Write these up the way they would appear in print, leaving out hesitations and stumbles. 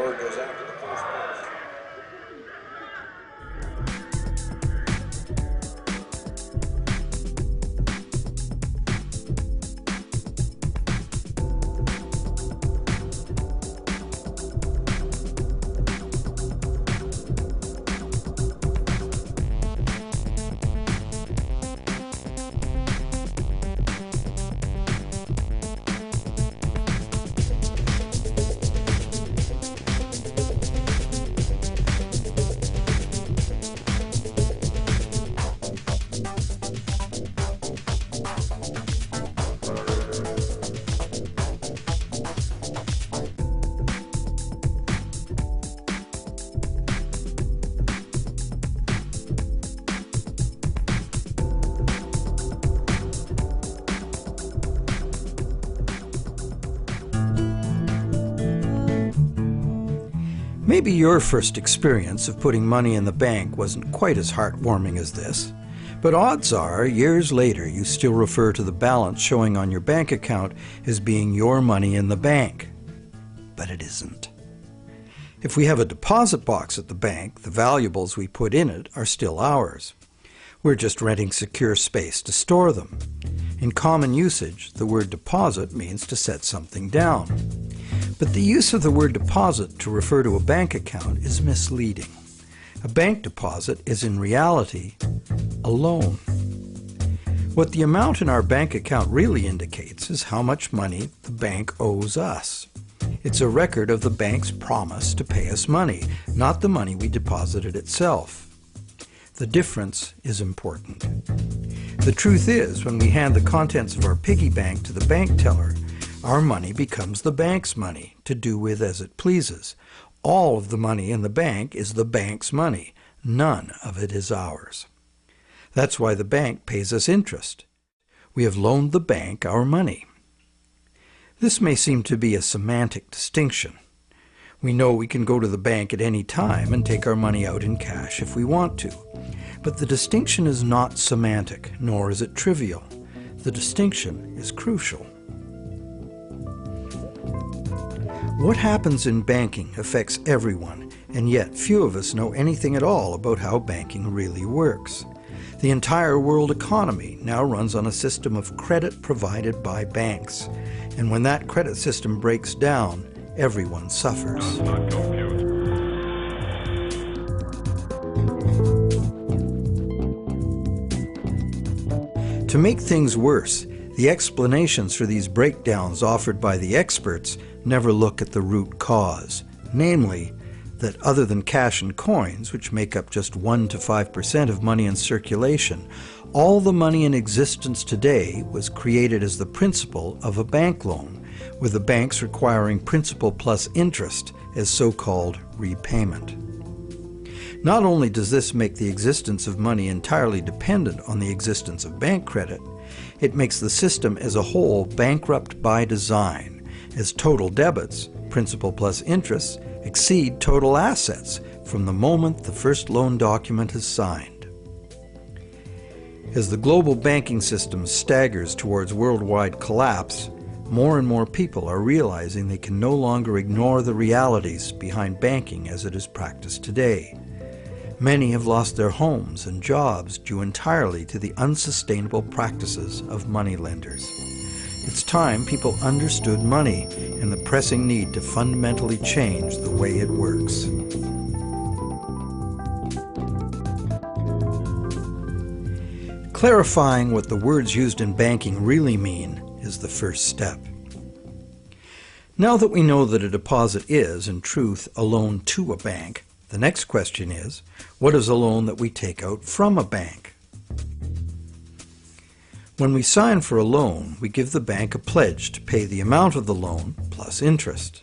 door goes out to the post box. Maybe your first experience of putting money in the bank wasn't quite as heartwarming as this, but odds are, years later, you still refer to the balance showing on your bank account as being your money in the bank. But it isn't. If we have a deposit box at the bank, the valuables we put in it are still ours. We're just renting secure space to store them. In common usage, the word deposit means to set something down. But the use of the word deposit to refer to a bank account is misleading. A bank deposit is in reality a loan. What the amount in our bank account really indicates is how much money the bank owes us. It's a record of the bank's promise to pay us money, not the money we deposited itself. The difference is important. The truth is, when we hand the contents of our piggy bank to the bank teller, our money becomes the bank's money to do with as it pleases. All of the money in the bank is the bank's money. None of it is ours. That's why the bank pays us interest. We have loaned the bank our money. This may seem to be a semantic distinction. We know we can go to the bank at any time and take our money out in cash if we want to. But the distinction is not semantic, nor is it trivial. The distinction is crucial. What happens in banking affects everyone, and yet few of us know anything at all about how banking really works. The entire world economy now runs on a system of credit provided by banks, and when that credit system breaks down, everyone suffers. To make things worse, the explanations for these breakdowns offered by the experts never look at the root cause, namely, that other than cash and coins, which make up just 1 to 5% of money in circulation, all the money in existence today was created as the principal of a bank loan, with the banks requiring principal plus interest as so-called repayment. Not only does this make the existence of money entirely dependent on the existence of bank credit, it makes the system as a whole bankrupt by design, as total debits, principal plus interest, exceed total assets from the moment the first loan document is signed. As the global banking system staggers towards worldwide collapse, more and more people are realizing they can no longer ignore the realities behind banking as it is practiced today. Many have lost their homes and jobs due entirely to the unsustainable practices of moneylenders. It's time people understood money and the pressing need to fundamentally change the way it works. Clarifying what the words used in banking really mean is the first step. Now that we know that a deposit is, in truth, a loan to a bank, the next question is, what is a loan that we take out from a bank? When we sign for a loan, we give the bank a pledge to pay the amount of the loan plus interest.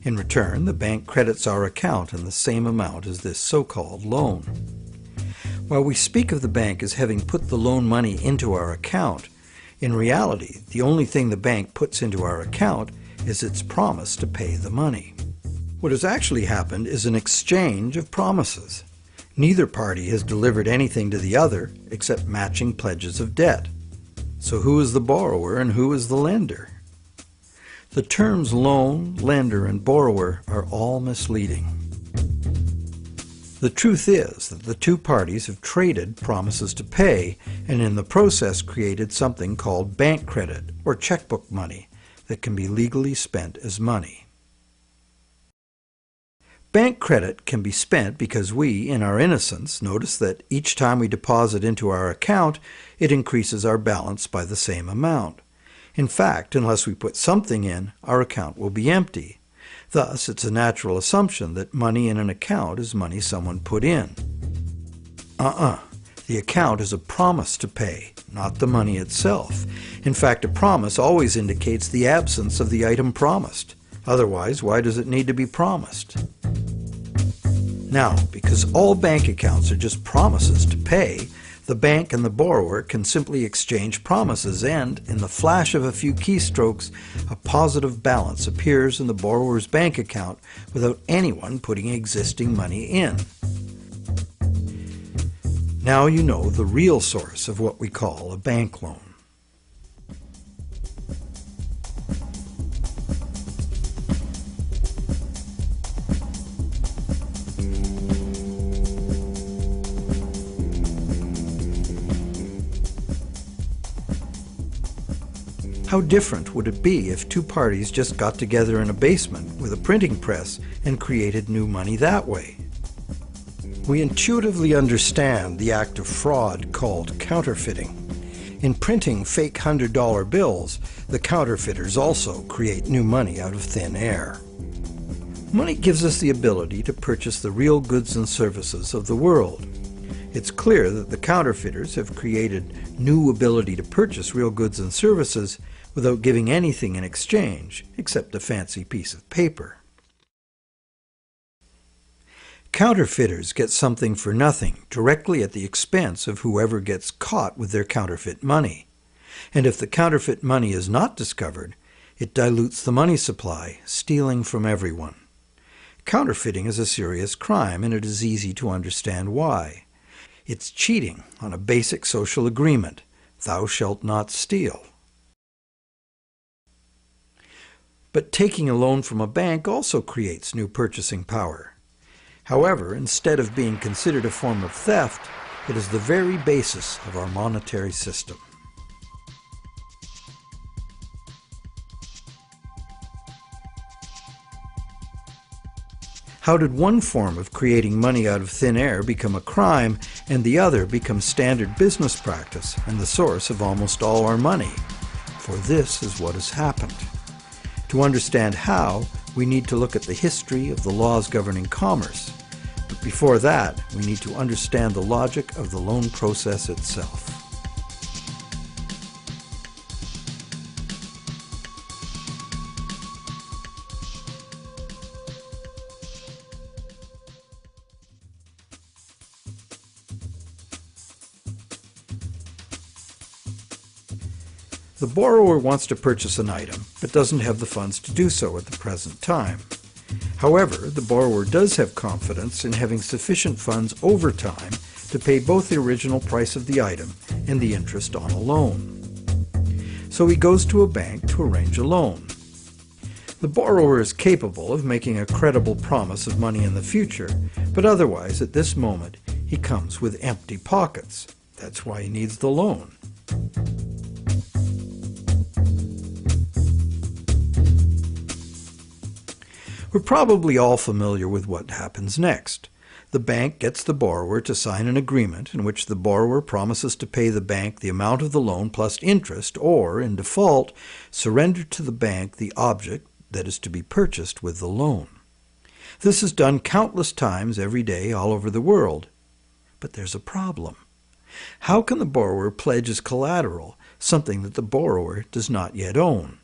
In return, the bank credits our account in the same amount as this so-called loan. While we speak of the bank as having put the loan money into our account, in reality, the only thing the bank puts into our account is its promise to pay the money. What has actually happened is an exchange of promises. Neither party has delivered anything to the other except matching pledges of debt. So who is the borrower and who is the lender? The terms loan, lender, and borrower are all misleading. The truth is that the two parties have traded promises to pay and in the process created something called bank credit or checkbook money that can be legally spent as money. Bank credit can be spent because we, in our innocence, notice that each time we deposit into our account, it increases our balance by the same amount. In fact, unless we put something in, our account will be empty. Thus, it's a natural assumption that money in an account is money someone put in. The account is a promise to pay, not the money itself. In fact, a promise always indicates the absence of the item promised. Otherwise, why does it need to be promised? Now, because all bank accounts are just promises to pay, the bank and the borrower can simply exchange promises and, in the flash of a few keystrokes, a positive balance appears in the borrower's bank account without anyone putting existing money in. Now you know the real source of what we call a bank loan. How different would it be if two parties just got together in a basement with a printing press and created new money that way? We intuitively understand the act of fraud called counterfeiting. In printing fake $100 bills, the counterfeiters also create new money out of thin air. Money gives us the ability to purchase the real goods and services of the world. It's clear that the counterfeiters have created new ability to purchase real goods and services without giving anything in exchange except a fancy piece of paper. Counterfeiters get something for nothing directly at the expense of whoever gets caught with their counterfeit money. And if the counterfeit money is not discovered, it dilutes the money supply, stealing from everyone. Counterfeiting is a serious crime, and it is easy to understand why. It's cheating on a basic social agreement, thou shalt not steal. But taking a loan from a bank also creates new purchasing power. However, instead of being considered a form of theft, it is the very basis of our monetary system. How did one form of creating money out of thin air become a crime and the other become standard business practice and the source of almost all our money? For this is what has happened. To understand how, we need to look at the history of the laws governing commerce. But before that, we need to understand the logic of the loan process itself. The borrower wants to purchase an item, but doesn't have the funds to do so at the present time. However, the borrower does have confidence in having sufficient funds over time to pay both the original price of the item and the interest on a loan. So he goes to a bank to arrange a loan. The borrower is capable of making a credible promise of money in the future, but otherwise, at this moment, he comes with empty pockets. That's why he needs the loan. We're probably all familiar with what happens next. The bank gets the borrower to sign an agreement in which the borrower promises to pay the bank the amount of the loan plus interest, or, in default, surrender to the bank the object that is to be purchased with the loan. This is done countless times every day all over the world. But there's a problem. How can the borrower pledge as collateral something that the borrower does not yet own?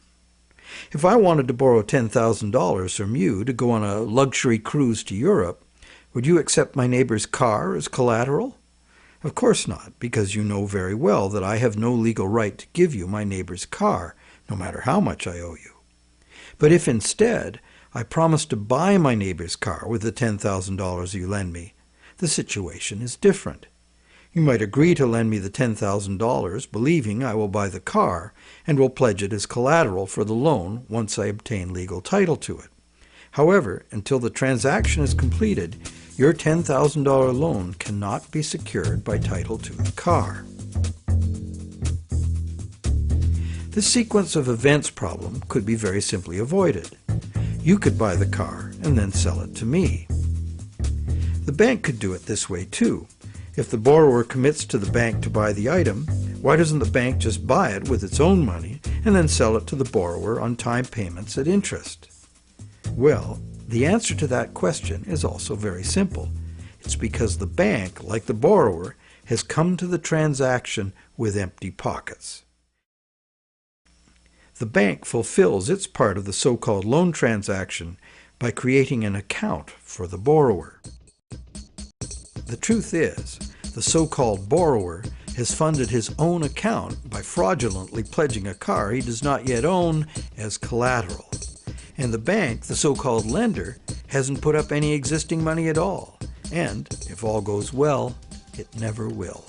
If I wanted to borrow $10,000 from you to go on a luxury cruise to Europe, would you accept my neighbor's car as collateral? Of course not, because you know very well that I have no legal right to give you my neighbor's car, no matter how much I owe you. But if instead I promise to buy my neighbor's car with the $10,000 you lend me, the situation is different. You might agree to lend me the $10,000, believing I will buy the car and will pledge it as collateral for the loan once I obtain legal title to it. However, until the transaction is completed, your $10,000 loan cannot be secured by title to the car. This sequence of events problem could be very simply avoided. You could buy the car and then sell it to me. The bank could do it this way too. If the borrower commits to the bank to buy the item, why doesn't the bank just buy it with its own money and then sell it to the borrower on time payments at interest? Well, the answer to that question is also very simple. It's because the bank, like the borrower, has come to the transaction with empty pockets. The bank fulfills its part of the so-called loan transaction by creating an account for the borrower. The truth is, the so-called borrower has funded his own account by fraudulently pledging a car he does not yet own as collateral. And the bank, the so-called lender, hasn't put up any existing money at all. And, if all goes well, it never will.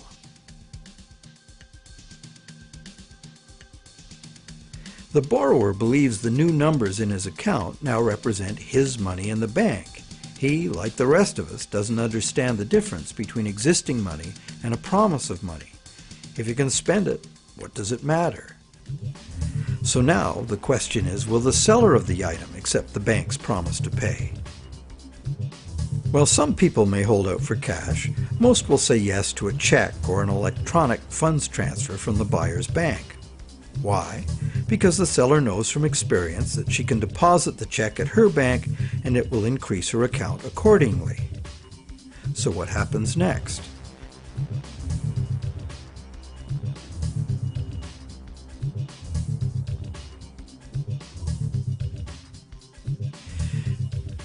The borrower believes the new numbers in his account now represent his money in the bank. He, like the rest of us, doesn't understand the difference between existing money and a promise of money. If you can spend it, what does it matter? So now the question is, will the seller of the item accept the bank's promise to pay? While some people may hold out for cash, most will say yes to a check or an electronic funds transfer from the buyer's bank. Why? Because the seller knows from experience that she can deposit the check at her bank and it will increase her account accordingly. So what happens next?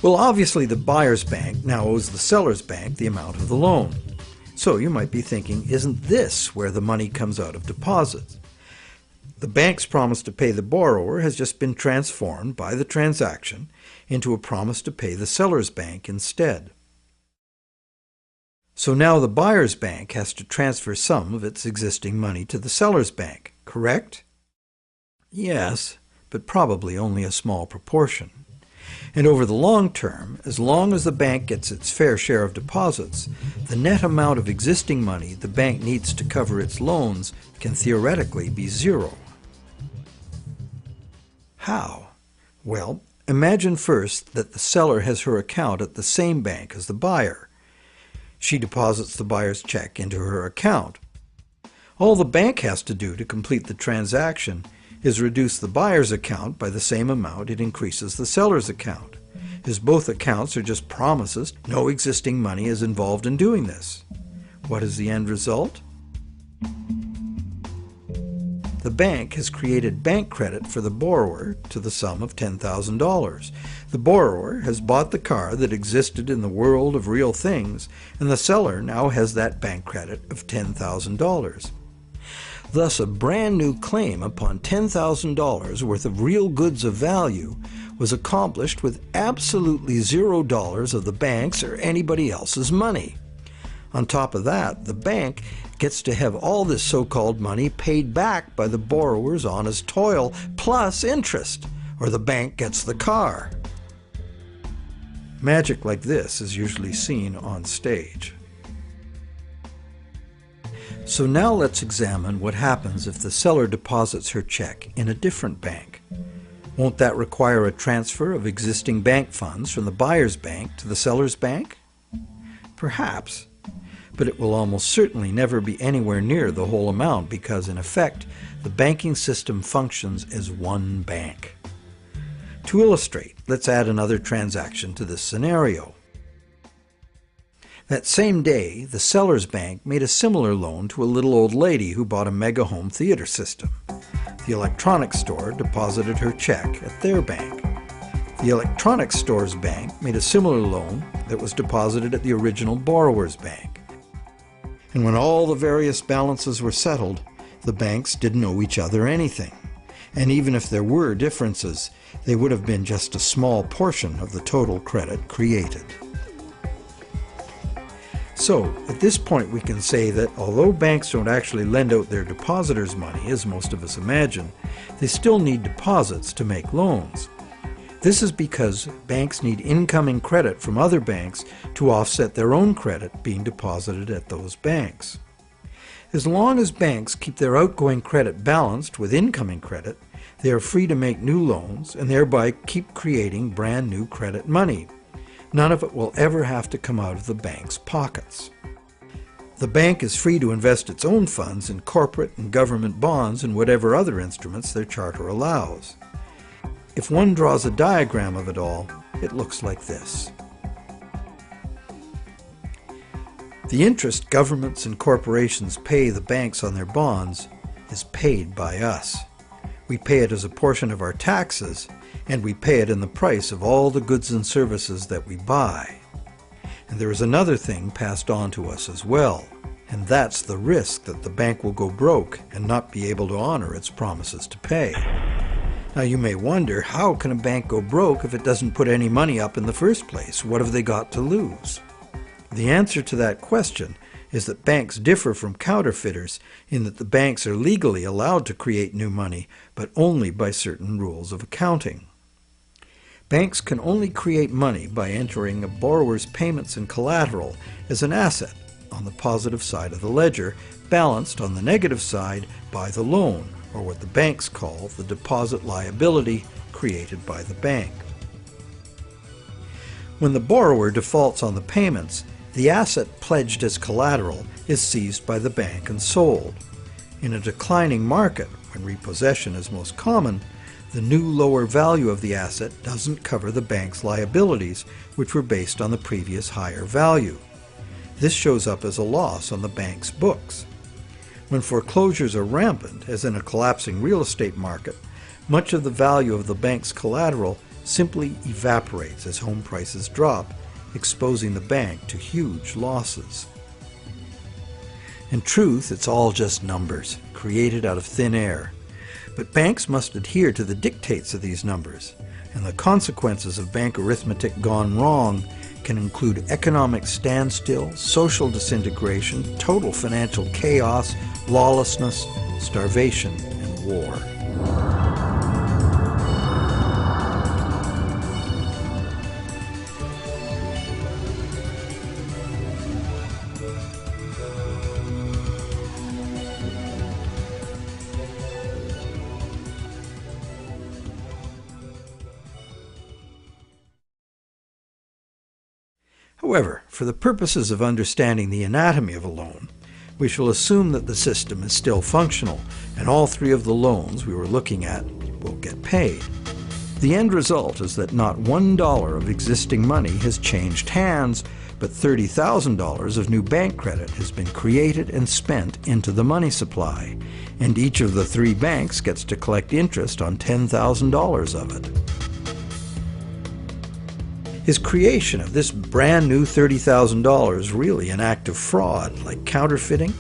Well, obviously the buyer's bank now owes the seller's bank the amount of the loan. So you might be thinking, isn't this where the money comes out of deposits? The bank's promise to pay the borrower has just been transformed by the transaction into a promise to pay the seller's bank instead. So now the buyer's bank has to transfer some of its existing money to the seller's bank, correct? Yes, but probably only a small proportion. And over the long term, as long as the bank gets its fair share of deposits, the net amount of existing money the bank needs to cover its loans can theoretically be zero. How? Well, imagine first that the seller has her account at the same bank as the buyer. She deposits the buyer's check into her account. All the bank has to do to complete the transaction is reduce the buyer's account by the same amount it increases the seller's account. As both accounts are just promises, no existing money is involved in doing this. What is the end result? The bank has created bank credit for the borrower to the sum of $10,000. The borrower has bought the car that existed in the world of real things, and the seller now has that bank credit of $10,000. Thus, a brand new claim upon $10,000 worth of real goods of value was accomplished with absolutely $0 of the bank's or anybody else's money. On top of that, the bank gets to have all this so-called money paid back by the borrower's honest toil, plus interest, or the bank gets the car. Magic like this is usually seen on stage. So now let's examine what happens if the seller deposits her check in a different bank. Won't that require a transfer of existing bank funds from the buyer's bank to the seller's bank? Perhaps. But it will almost certainly never be anywhere near the whole amount because, in effect, the banking system functions as one bank. To illustrate, let's add another transaction to this scenario. That same day, the seller's bank made a similar loan to a little old lady who bought a mega home theater system. The electronics store deposited her check at their bank. The electronics store's bank made a similar loan that was deposited at the original borrower's bank. And when all the various balances were settled, the banks didn't owe each other anything. And even if there were differences, they would have been just a small portion of the total credit created. So, at this point we can say that although banks don't actually lend out their depositors' money, as most of us imagine, they still need deposits to make loans. This is because banks need incoming credit from other banks to offset their own credit being deposited at those banks. As long as banks keep their outgoing credit balanced with incoming credit, they are free to make new loans and thereby keep creating brand new credit money. None of it will ever have to come out of the bank's pockets. The bank is free to invest its own funds in corporate and government bonds and whatever other instruments their charter allows. If one draws a diagram of it all, it looks like this. The interest governments and corporations pay the banks on their bonds is paid by us. We pay it as a portion of our taxes, and we pay it in the price of all the goods and services that we buy. And there is another thing passed on to us as well, and that's the risk that the bank will go broke and not be able to honor its promises to pay. Now you may wonder, how can a bank go broke if it doesn't put any money up in the first place? What have they got to lose? The answer to that question is that banks differ from counterfeiters in that the banks are legally allowed to create new money, but only by certain rules of accounting. Banks can only create money by entering a borrower's payments and collateral as an asset on the positive side of the ledger, balanced on the negative side by the loan, or what the banks call the deposit liability created by the bank. When the borrower defaults on the payments, the asset pledged as collateral is seized by the bank and sold. In a declining market, when repossession is most common, the new lower value of the asset doesn't cover the bank's liabilities, which were based on the previous higher value. This shows up as a loss on the bank's books. When foreclosures are rampant, as in a collapsing real estate market, much of the value of the bank's collateral simply evaporates as home prices drop, exposing the bank to huge losses. In truth, it's all just numbers, created out of thin air. But banks must adhere to the dictates of these numbers, and the consequences of bank arithmetic gone wrong can include economic standstill, social disintegration, total financial chaos, lawlessness, starvation, and war. However, for the purposes of understanding the anatomy of a loan, we shall assume that the system is still functional, and all three of the loans we were looking at will get paid. The end result is that not $1 of existing money has changed hands, but $30,000 of new bank credit has been created and spent into the money supply, and each of the three banks gets to collect interest on $10,000 of it. Is creation of this brand new $30,000 really an act of fraud, like counterfeiting?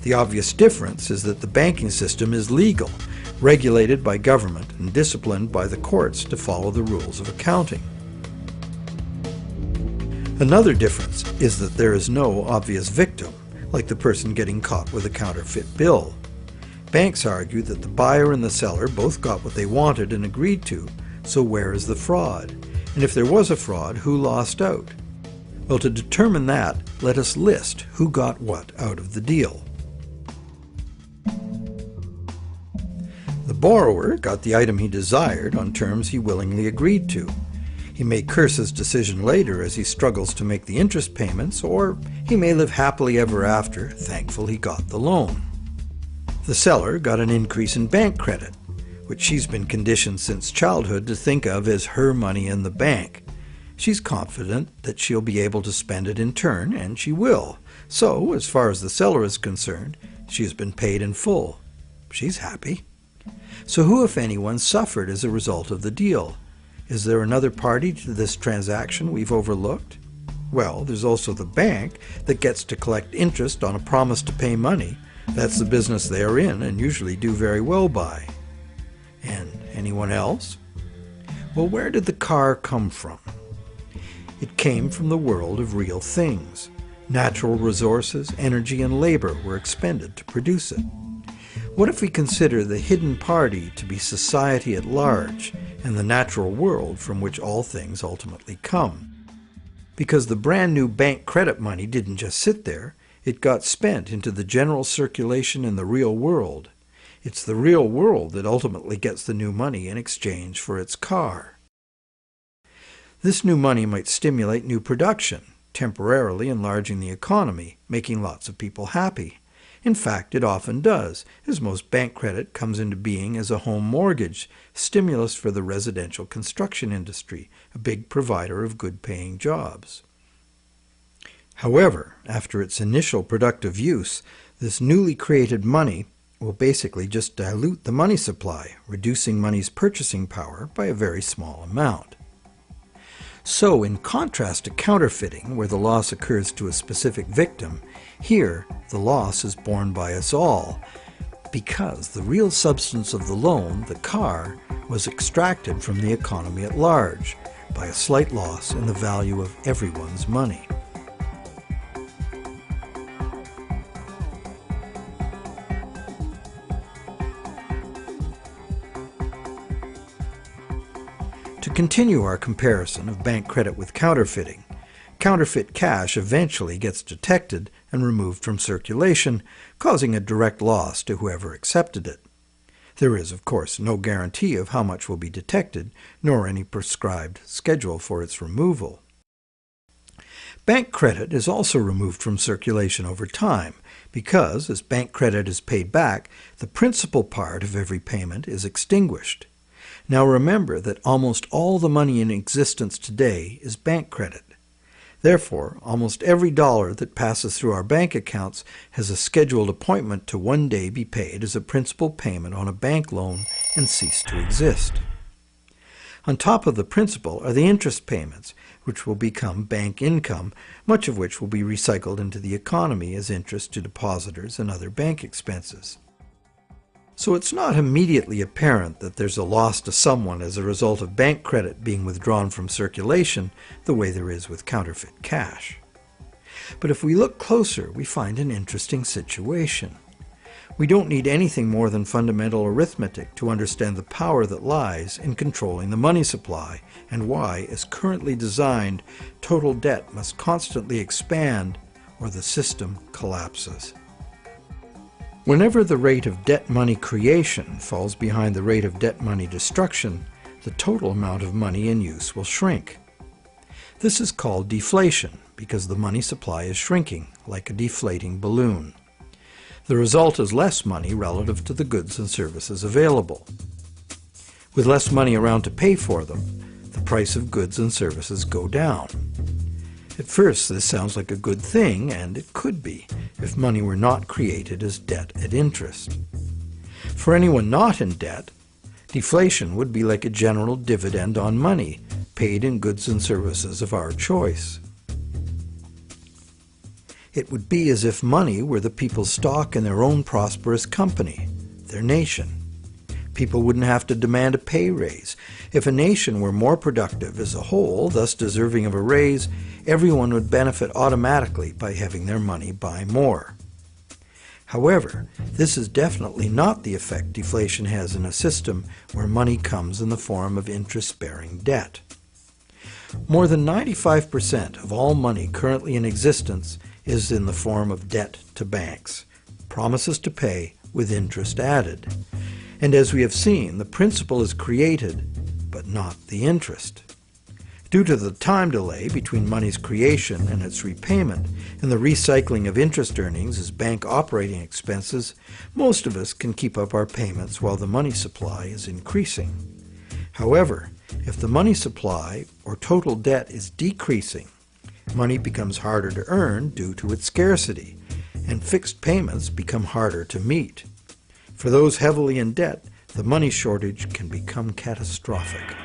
The obvious difference is that the banking system is legal, regulated by government and disciplined by the courts to follow the rules of accounting. Another difference is that there is no obvious victim, like the person getting caught with a counterfeit bill. Banks argue that the buyer and the seller both got what they wanted and agreed to, so where is the fraud? And if there was a fraud, who lost out? Well, to determine that, let us list who got what out of the deal. The borrower got the item he desired on terms he willingly agreed to. He may curse his decision later as he struggles to make the interest payments, or he may live happily ever after, thankful he got the loan. The seller got an increase in bank credit, which she's been conditioned since childhood to think of as her money in the bank. She's confident that she'll be able to spend it in turn, and she will. So, as far as the seller is concerned, she has been paid in full. She's happy. So who, if anyone, suffered as a result of the deal? Is there another party to this transaction we've overlooked? Well, there's also the bank that gets to collect interest on a promise to pay money. That's the business they are in and usually do very well by. And anyone else? Well, where did the car come from? It came from the world of real things. Natural resources, energy, and labor were expended to produce it. What if we consider the hidden party to be society at large and the natural world from which all things ultimately come? Because the brand new bank credit money didn't just sit there, it got spent into the general circulation in the real world. It's the real world that ultimately gets the new money in exchange for its car. This new money might stimulate new production, temporarily enlarging the economy, making lots of people happy. In fact, it often does, as most bank credit comes into being as a home mortgage, stimulus for the residential construction industry, a big provider of good-paying jobs. However, after its initial productive use, this newly created money will basically just dilute the money supply, reducing money's purchasing power by a very small amount. So, in contrast to counterfeiting, where the loss occurs to a specific victim, here the loss is borne by us all, because the real substance of the loan, the car, was extracted from the economy at large by a slight loss in the value of everyone's money. To continue our comparison of bank credit with counterfeiting, counterfeit cash eventually gets detected and removed from circulation, causing a direct loss to whoever accepted it. There is, of course, no guarantee of how much will be detected, nor any prescribed schedule for its removal. Bank credit is also removed from circulation over time because, as bank credit is paid back, the principal part of every payment is extinguished. Now remember that almost all the money in existence today is bank credit. Therefore, almost every dollar that passes through our bank accounts has a scheduled appointment to one day be paid as a principal payment on a bank loan and cease to exist. On top of the principal are the interest payments, which will become bank income, much of which will be recycled into the economy as interest to depositors and other bank expenses. So it's not immediately apparent that there's a loss to someone as a result of bank credit being withdrawn from circulation the way there is with counterfeit cash. But if we look closer, we find an interesting situation. We don't need anything more than fundamental arithmetic to understand the power that lies in controlling the money supply and why, as currently designed, total debt must constantly expand or the system collapses. Whenever the rate of debt money creation falls behind the rate of debt money destruction, the total amount of money in use will shrink. This is called deflation because the money supply is shrinking, like a deflating balloon. The result is less money relative to the goods and services available. With less money around to pay for them, the price of goods and services go down. At first, this sounds like a good thing, and it could be, if money were not created as debt at interest. For anyone not in debt, deflation would be like a general dividend on money, paid in goods and services of our choice. It would be as if money were the people's stock in their own prosperous company, their nation. People wouldn't have to demand a pay raise. If a nation were more productive as a whole, thus deserving of a raise, everyone would benefit automatically by having their money buy more. However, this is definitely not the effect deflation has in a system where money comes in the form of interest-bearing debt. More than 95% of all money currently in existence is in the form of debt to banks, promises to pay with interest added. And as we have seen, the principal is created, but not the interest. Due to the time delay between money's creation and its repayment and the recycling of interest earnings as bank operating expenses, most of us can keep up our payments while the money supply is increasing. However, if the money supply or total debt is decreasing, money becomes harder to earn due to its scarcity, and fixed payments become harder to meet. For those heavily in debt, the money shortage can become catastrophic.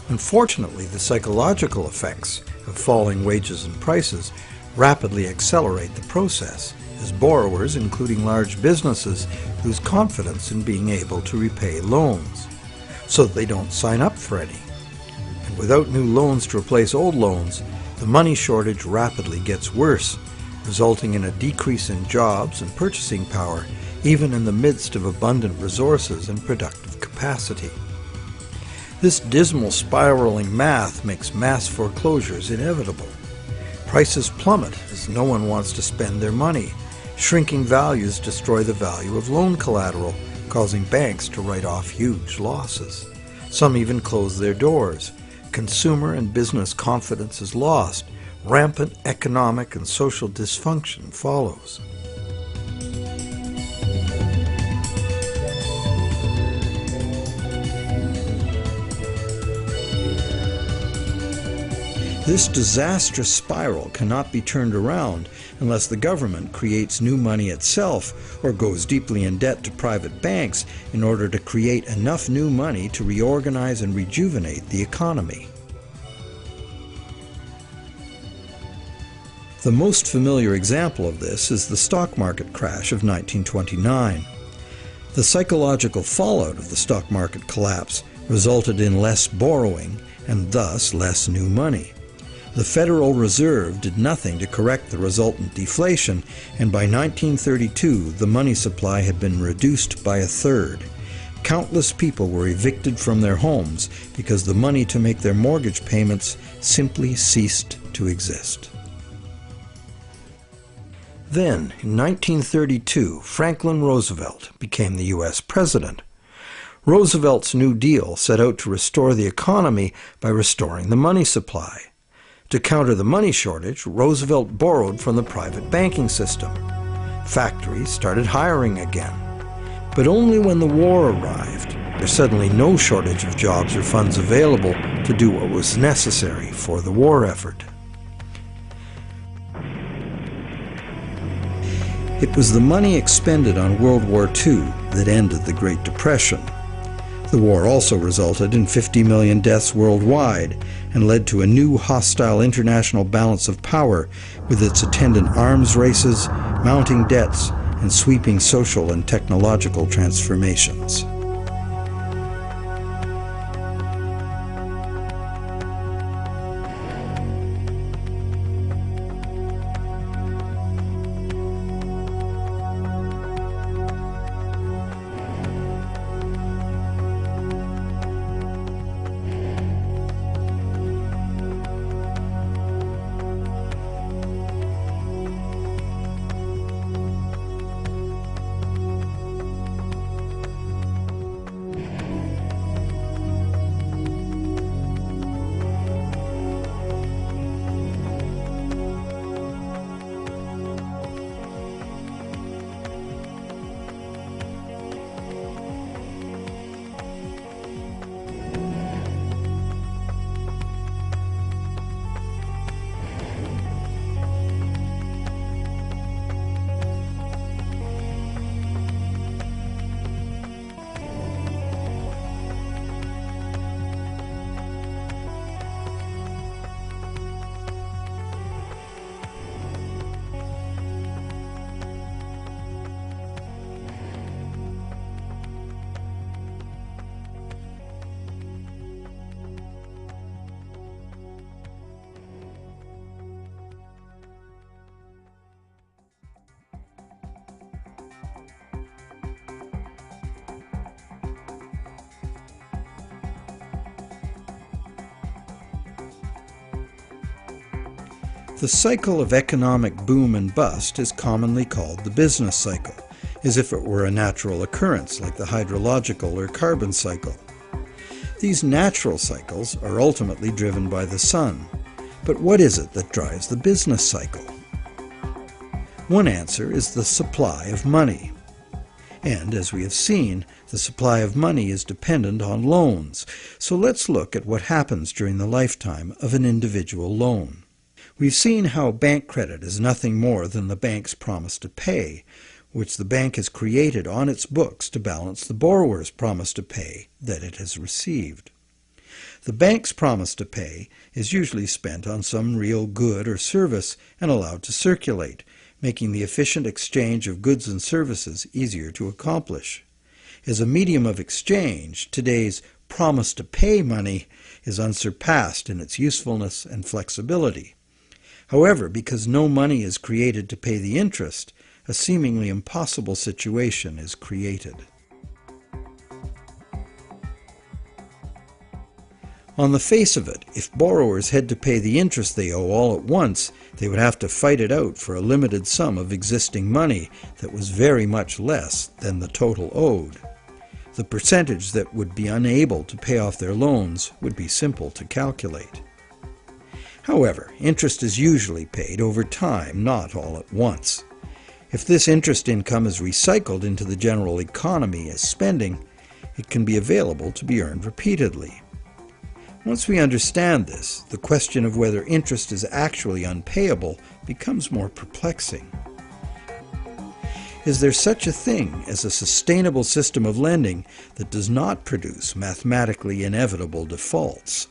Unfortunately, the psychological effects of falling wages and prices rapidly accelerate the process, as borrowers, including large businesses, lose confidence in being able to repay loans, so that they don't sign up for any. And without new loans to replace old loans, the money shortage rapidly gets worse, resulting in a decrease in jobs and purchasing power, even in the midst of abundant resources and productive capacity. This dismal spiraling math makes mass foreclosures inevitable. Prices plummet as no one wants to spend their money. Shrinking values destroy the value of loan collateral, causing banks to write off huge losses. Some even close their doors. Consumer and business confidence is lost. Rampant economic and social dysfunction follows. This disastrous spiral cannot be turned around unless the government creates new money itself or goes deeply in debt to private banks in order to create enough new money to reorganize and rejuvenate the economy. The most familiar example of this is the stock market crash of 1929. The psychological fallout of the stock market collapse resulted in less borrowing and thus less new money. The Federal Reserve did nothing to correct the resultant deflation, and by 1932 the money supply had been reduced by a third. Countless people were evicted from their homes because the money to make their mortgage payments simply ceased to exist. Then, in 1932, Franklin Roosevelt became the U.S. president. Roosevelt's New Deal set out to restore the economy by restoring the money supply. To counter the money shortage, Roosevelt borrowed from the private banking system. Factories started hiring again. But only when the war arrived, there's suddenly no shortage of jobs or funds available to do what was necessary for the war effort. It was the money expended on World War II that ended the Great Depression. The war also resulted in 50 million deaths worldwide and led to a new hostile international balance of power with its attendant arms races, mounting debts, and sweeping social and technological transformations. The cycle of economic boom and bust is commonly called the business cycle, as if it were a natural occurrence like the hydrological or carbon cycle. These natural cycles are ultimately driven by the sun. But what is it that drives the business cycle? One answer is the supply of money. And as we have seen, the supply of money is dependent on loans. So let's look at what happens during the lifetime of an individual loan. We've seen how bank credit is nothing more than the bank's promise to pay, which the bank has created on its books to balance the borrower's promise to pay that it has received. The bank's promise to pay is usually spent on some real good or service and allowed to circulate, making the efficient exchange of goods and services easier to accomplish. As a medium of exchange, today's promise to pay money is unsurpassed in its usefulness and flexibility. However, because no money is created to pay the interest, a seemingly impossible situation is created. On the face of it, if borrowers had to pay the interest they owe all at once, they would have to fight it out for a limited sum of existing money that was very much less than the total owed. The percentage that would be unable to pay off their loans would be simple to calculate. However, interest is usually paid over time, not all at once. If this interest income is recycled into the general economy as spending, it can be available to be earned repeatedly. Once we understand this, the question of whether interest is actually unpayable becomes more perplexing. Is there such a thing as a sustainable system of lending that does not produce mathematically inevitable defaults?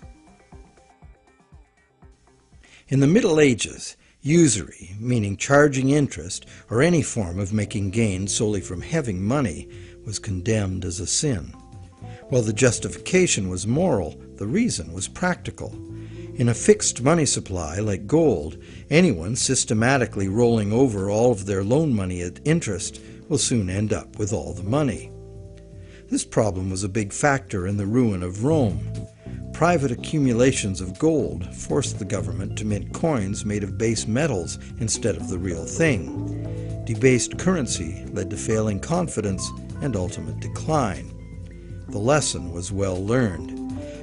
In the Middle Ages, usury, meaning charging interest or any form of making gains solely from having money, was condemned as a sin. While the justification was moral, the reason was practical. In a fixed money supply like gold, anyone systematically rolling over all of their loan money at interest will soon end up with all the money. This problem was a big factor in the ruin of Rome. Private accumulations of gold forced the government to mint coins made of base metals instead of the real thing. Debased currency led to failing confidence and ultimate decline. The lesson was well learned.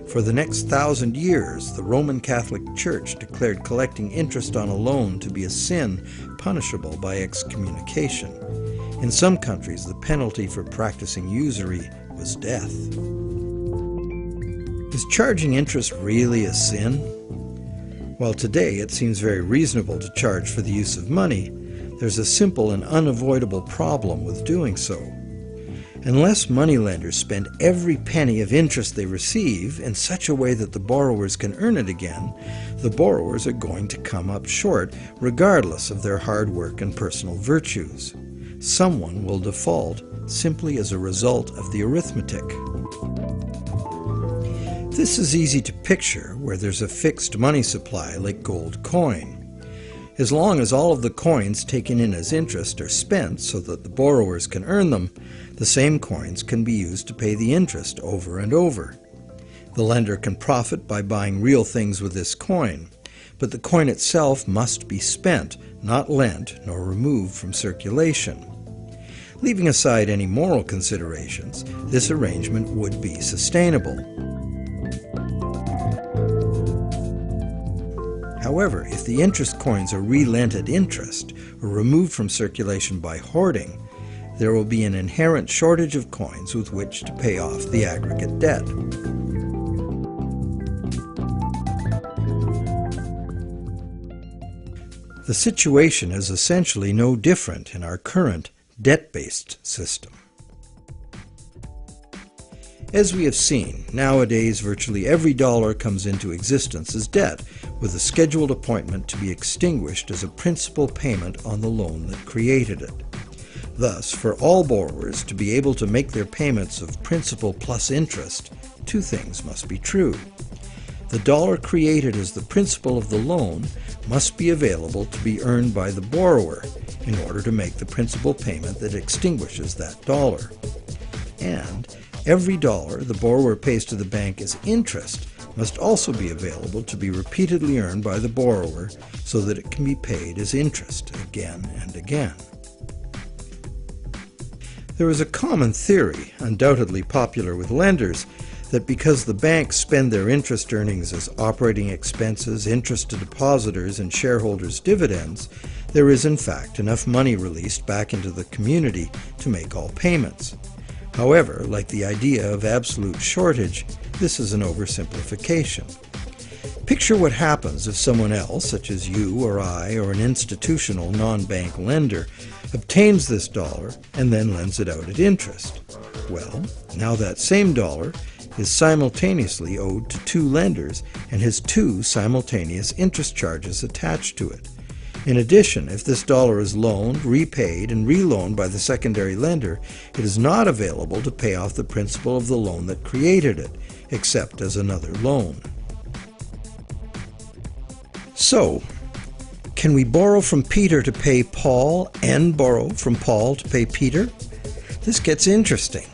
For the next 1,000 years, the Roman Catholic Church declared collecting interest on a loan to be a sin punishable by excommunication. In some countries, the penalty for practicing usury was death. Is charging interest really a sin? While today it seems very reasonable to charge for the use of money, there's a simple and unavoidable problem with doing so. Unless moneylenders spend every penny of interest they receive in such a way that the borrowers can earn it again, the borrowers are going to come up short regardless of their hard work and personal virtues. Someone will default simply as a result of the arithmetic. This is easy to picture where there's a fixed money supply like gold coin. As long as all of the coins taken in as interest are spent so that the borrowers can earn them, the same coins can be used to pay the interest over and over. The lender can profit by buying real things with this coin, but the coin itself must be spent, not lent nor removed from circulation. Leaving aside any moral considerations, this arrangement would be sustainable. However, if the interest coins are re-lent at interest or removed from circulation by hoarding, there will be an inherent shortage of coins with which to pay off the aggregate debt. The situation is essentially no different in our current debt-based system. As we have seen, nowadays virtually every dollar comes into existence as debt, with a scheduled appointment to be extinguished as a principal payment on the loan that created it. Thus, for all borrowers to be able to make their payments of principal plus interest, two things must be true. The dollar created as the principal of the loan must be available to be earned by the borrower in order to make the principal payment that extinguishes that dollar. And every dollar the borrower pays to the bank as interest must also be available to be repeatedly earned by the borrower so that it can be paid as interest again and again. There is a common theory, undoubtedly popular with lenders, that because the banks spend their interest earnings as operating expenses, interest to depositors, and shareholders' dividends, there is in fact enough money released back into the community to make all payments. However, like the idea of absolute shortage, this is an oversimplification. Picture what happens if someone else, such as you or I or an institutional non-bank lender, obtains this dollar and then lends it out at interest. Well, now that same dollar is simultaneously owed to two lenders and has two simultaneous interest charges attached to it. In addition, if this dollar is loaned, repaid, and reloaned by the secondary lender, it is not available to pay off the principal of the loan that created it, except as another loan. So, can we borrow from Peter to pay Paul and borrow from Paul to pay Peter? This gets interesting.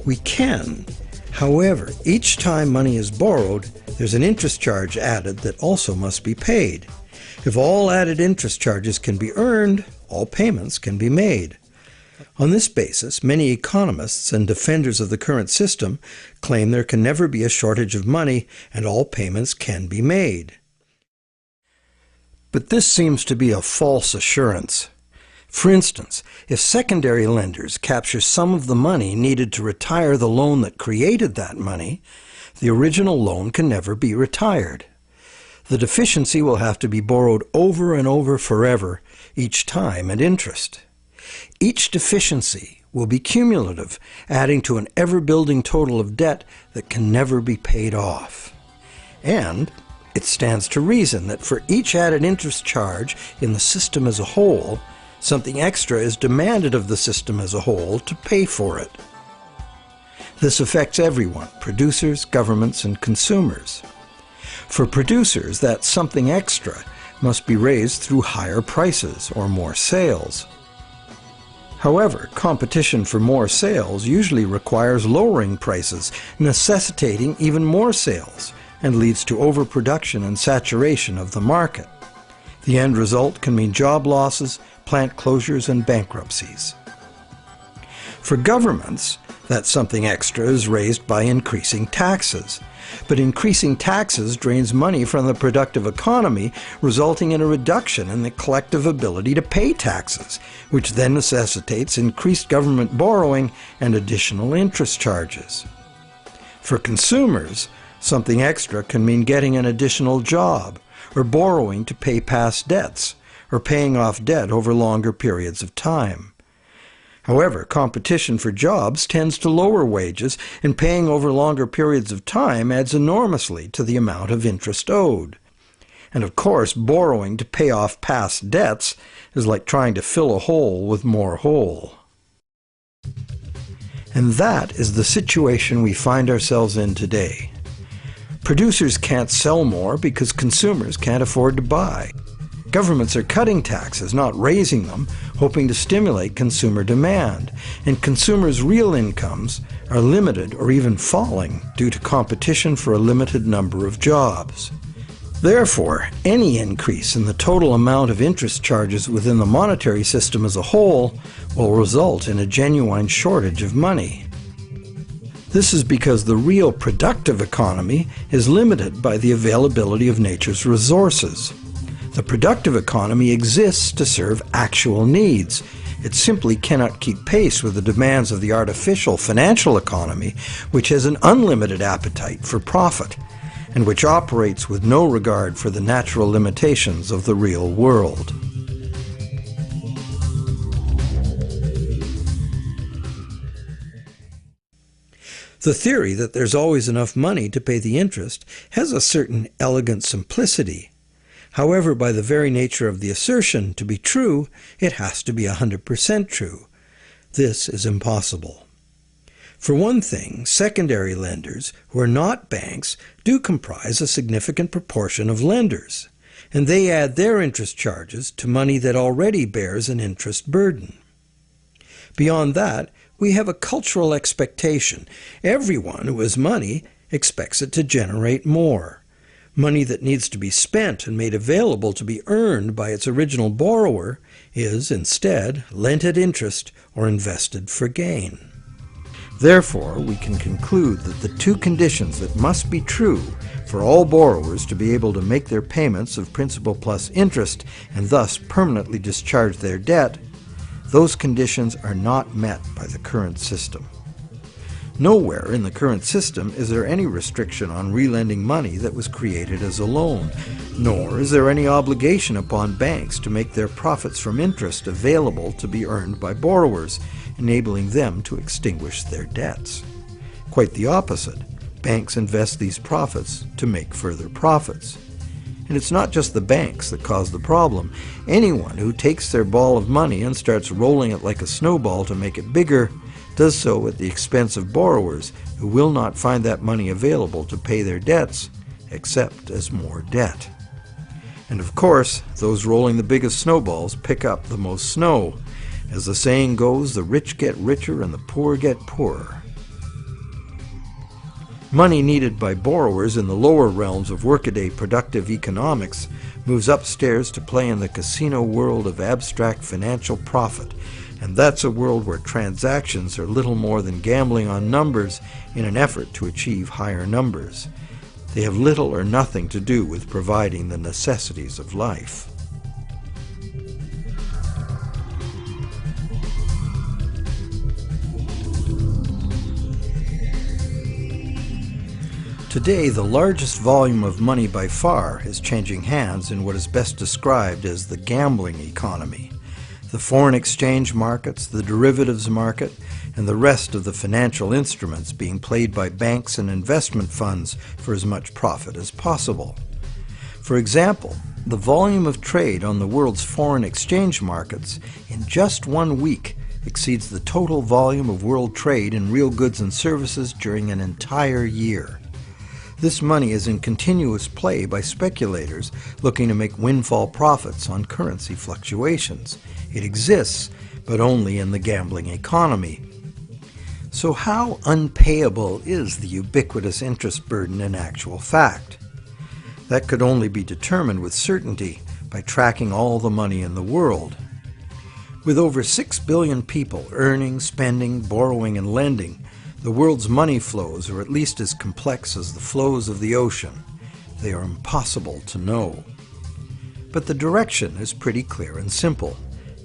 We can. However, each time money is borrowed, there's an interest charge added that also must be paid. If all added interest charges can be earned, all payments can be made. On this basis, many economists and defenders of the current system claim there can never be a shortage of money and all payments can be made. But this seems to be a false assurance. For instance, if secondary lenders capture some of the money needed to retire the loan that created that money, the original loan can never be retired. The deficiency will have to be borrowed over and over forever, each time at interest. Each deficiency will be cumulative, adding to an ever-building total of debt that can never be paid off. And it stands to reason that for each added interest charge in the system as a whole, something extra is demanded of the system as a whole to pay for it. This affects everyone, producers, governments, and consumers. For producers, that something extra must be raised through higher prices or more sales. However, competition for more sales usually requires lowering prices, necessitating even more sales, and leads to overproduction and saturation of the market. The end result can mean job losses, plant closures, and bankruptcies. For governments, that something extra is raised by increasing taxes. But increasing taxes drains money from the productive economy, resulting in a reduction in the collective ability to pay taxes, which then necessitates increased government borrowing and additional interest charges. For consumers, something extra can mean getting an additional job, or borrowing to pay past debts, or paying off debt over longer periods of time. However, competition for jobs tends to lower wages, and paying over longer periods of time adds enormously to the amount of interest owed. And of course, borrowing to pay off past debts is like trying to fill a hole with more hole. And that is the situation we find ourselves in today. Producers can't sell more because consumers can't afford to buy. Governments are cutting taxes, not raising them, hoping to stimulate consumer demand, and consumers' real incomes are limited or even falling due to competition for a limited number of jobs. Therefore, any increase in the total amount of interest charges within the monetary system as a whole will result in a genuine shortage of money. This is because the real productive economy is limited by the availability of nature's resources. The productive economy exists to serve actual needs. It simply cannot keep pace with the demands of the artificial financial economy, which has an unlimited appetite for profit, and which operates with no regard for the natural limitations of the real world. The theory that there's always enough money to pay the interest has a certain elegant simplicity. However, by the very nature of the assertion to be true, it has to be 100% true. This is impossible. For one thing, secondary lenders, who are not banks, do comprise a significant proportion of lenders, and they add their interest charges to money that already bears an interest burden. Beyond that, we have a cultural expectation. Everyone who has money expects it to generate more. Money that needs to be spent and made available to be earned by its original borrower is, instead, lent at interest or invested for gain. Therefore, we can conclude that the two conditions that must be true for all borrowers to be able to make their payments of principal plus interest and thus permanently discharge their debt, those conditions are not met by the current system. Nowhere in the current system is there any restriction on relending money that was created as a loan, nor is there any obligation upon banks to make their profits from interest available to be earned by borrowers, enabling them to extinguish their debts. Quite the opposite. banks invest these profits to make further profits. And it's not just the banks that cause the problem. Anyone who takes their ball of money and starts rolling it like a snowball to make it bigger does so at the expense of borrowers who will not find that money available to pay their debts, except as more debt. And of course, those rolling the biggest snowballs pick up the most snow. As the saying goes, the rich get richer and the poor get poorer. Money needed by borrowers in the lower realms of workaday productive economics moves upstairs to play in the casino world of abstract financial profit, and that's a world where transactions are little more than gambling on numbers in an effort to achieve higher numbers. They have little or nothing to do with providing the necessities of life. Today, the largest volume of money by far is changing hands in what is best described as the gambling economy. The foreign exchange markets, the derivatives market, and the rest of the financial instruments being played by banks and investment funds for as much profit as possible. For example, the volume of trade on the world's foreign exchange markets in just 1 week exceeds the total volume of world trade in real goods and services during an entire year. This money is in continuous play by speculators looking to make windfall profits on currency fluctuations. It exists, but only in the gambling economy. So how unpayable is the ubiquitous interest burden in actual fact? That could only be determined with certainty by tracking all the money in the world. With over 6 billion people earning, spending, borrowing, and lending, the world's money flows are at least as complex as the flows of the ocean. They are impossible to know. But the direction is pretty clear and simple,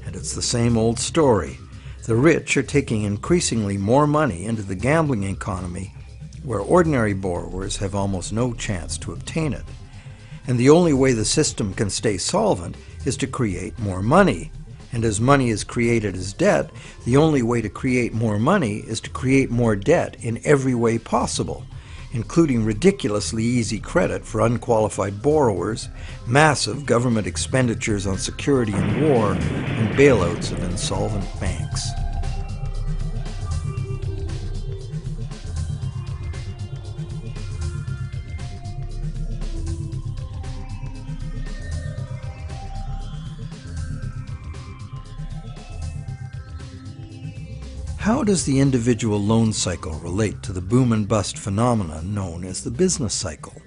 and it's the same old story. The rich are taking increasingly more money into the gambling economy, where ordinary borrowers have almost no chance to obtain it. And the only way the system can stay solvent is to create more money. And as money is created as debt, the only way to create more money is to create more debt in every way possible, including ridiculously easy credit for unqualified borrowers, massive government expenditures on security and war, and bailouts of insolvent banks. How does the individual loan cycle relate to the boom and bust phenomenon known as the business cycle?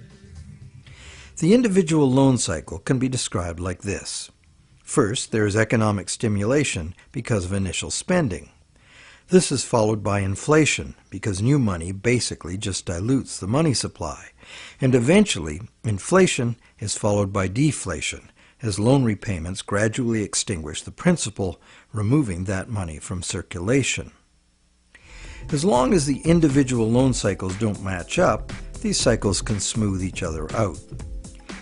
The individual loan cycle can be described like this. First, there is economic stimulation because of initial spending. This is followed by inflation because new money basically just dilutes the money supply. And eventually, inflation is followed by deflation as loan repayments gradually extinguish the principal, removing that money from circulation. As long as the individual loan cycles don't match up, these cycles can smooth each other out.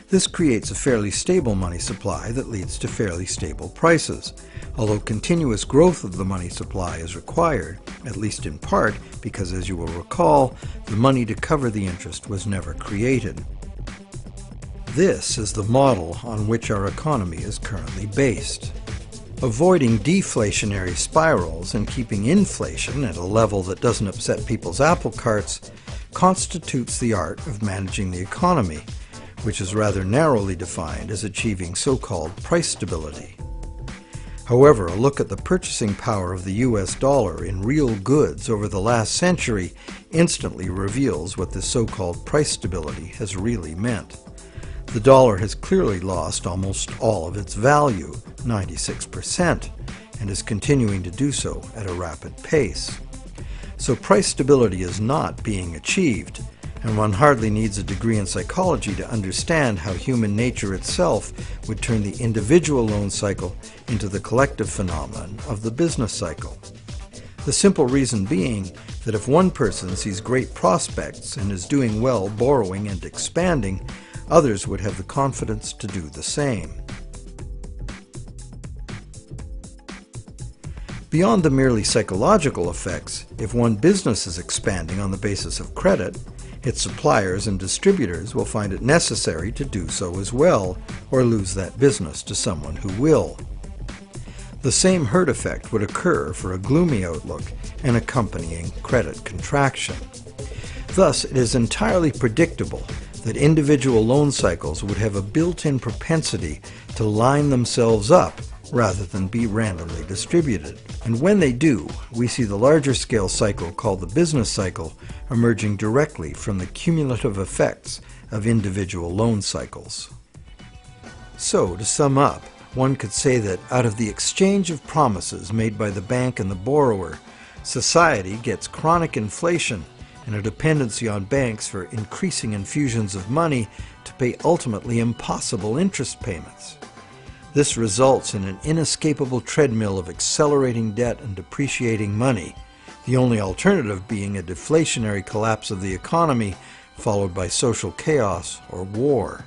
This creates a fairly stable money supply that leads to fairly stable prices, although continuous growth of the money supply is required, at least in part because, as you will recall, the money to cover the interest was never created. This is the model on which our economy is currently based. Avoiding deflationary spirals and keeping inflation at a level that doesn't upset people's apple carts constitutes the art of managing the economy, which is rather narrowly defined as achieving so-called price stability. However, a look at the purchasing power of the US dollar in real goods over the last century instantly reveals what this so-called price stability has really meant. The dollar has clearly lost almost all of its value, 96%, and is continuing to do so at a rapid pace. So price stability is not being achieved, and one hardly needs a degree in psychology to understand how human nature itself would turn the individual loan cycle into the collective phenomenon of the business cycle. The simple reason being that if one person sees great prospects and is doing well borrowing and expanding, others would have the confidence to do the same. Beyond the merely psychological effects, if one business is expanding on the basis of credit, Its suppliers and distributors will find it necessary to do so as well, or lose that business to someone who will. The same herd effect would occur for a gloomy outlook and accompanying credit contraction. Thus, it is entirely predictable that individual loan cycles would have a built-in propensity to line themselves up rather than be randomly distributed. And when they do, we see the larger scale cycle called the business cycle emerging directly from the cumulative effects of individual loan cycles. So, to sum up, one could say that out of the exchange of promises made by the bank and the borrower, society gets chronic inflation and a dependency on banks for increasing infusions of money to pay ultimately impossible interest payments. This results in an inescapable treadmill of accelerating debt and depreciating money, the only alternative being a deflationary collapse of the economy followed by social chaos or war.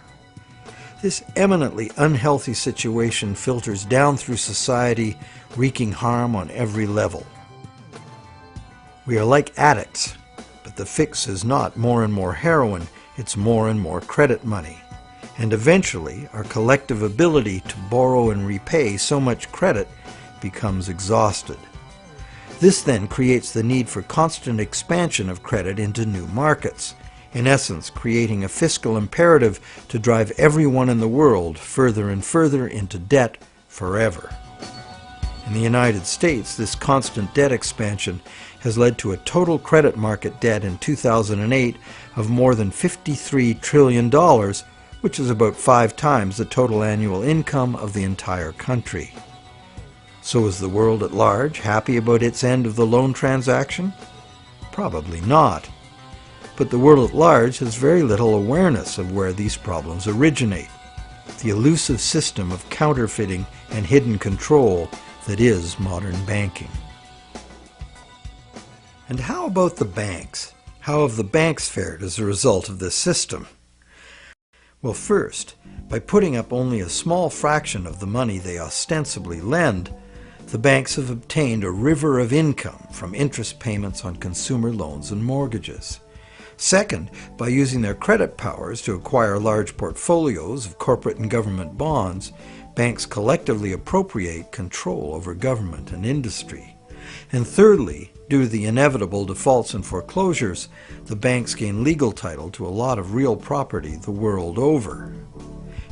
This eminently unhealthy situation filters down through society, wreaking harm on every level. We are like addicts, but the fix is not more and more heroin, it's more and more credit money. And eventually, our collective ability to borrow and repay so much credit becomes exhausted. This then creates the need for constant expansion of credit into new markets, in essence creating a fiscal imperative to drive everyone in the world further and further into debt forever. In the United States, this constant debt expansion has led to a total credit market debt in 2008 of more than $53 trillion, which is about 5 times the total annual income of the entire country. So is the world at large happy about its end of the loan transaction? Probably not. But the world at large has very little awareness of where these problems originate, the elusive system of counterfeiting and hidden control that is modern banking. And how about the banks? How have the banks fared as a result of this system? Well, first, by putting up only a small fraction of the money they ostensibly lend, the banks have obtained a river of income from interest payments on consumer loans and mortgages. Second, by using their credit powers to acquire large portfolios of corporate and government bonds, banks collectively appropriate control over government and industry. And thirdly, due to the inevitable defaults and foreclosures, the banks gain legal title to a lot of real property the world over.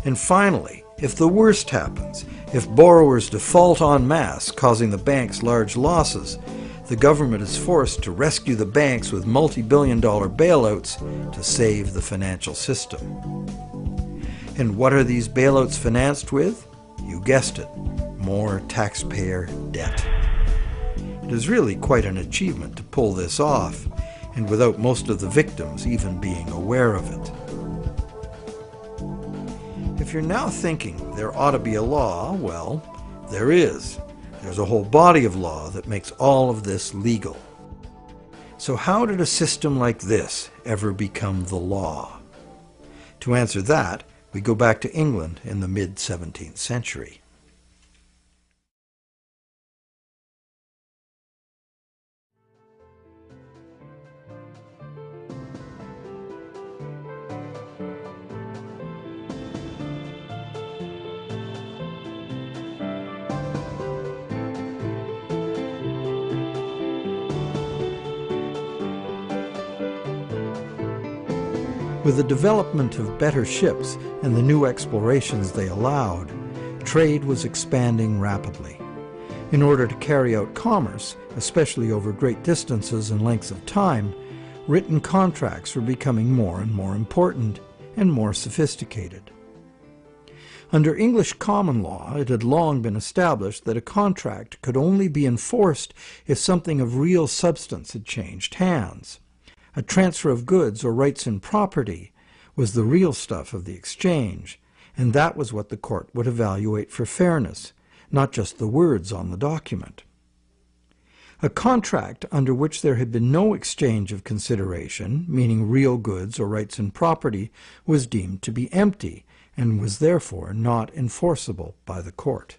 And finally, if the worst happens, if borrowers default en masse, causing the banks large losses, the government is forced to rescue the banks with multi-billion-dollar bailouts to save the financial system. And what are these bailouts financed with? You guessed it, more taxpayer debt. It is really quite an achievement to pull this off, and without most of the victims even being aware of it. If you're now thinking there ought to be a law, well, there is. There's a whole body of law that makes all of this legal. So how did a system like this ever become the law? To answer that, we go back to England in the mid-17th century. With the development of better ships and the new explorations they allowed, trade was expanding rapidly. In order to carry out commerce, especially over great distances and lengths of time, written contracts were becoming more and more important and more sophisticated. Under English common law, it had long been established that a contract could only be enforced if something of real substance had changed hands. A transfer of goods or rights in property was the real stuff of the exchange, and that was what the court would evaluate for fairness, not just the words on the document. A contract under which there had been no exchange of consideration, meaning real goods or rights in property, was deemed to be empty and was therefore not enforceable by the court.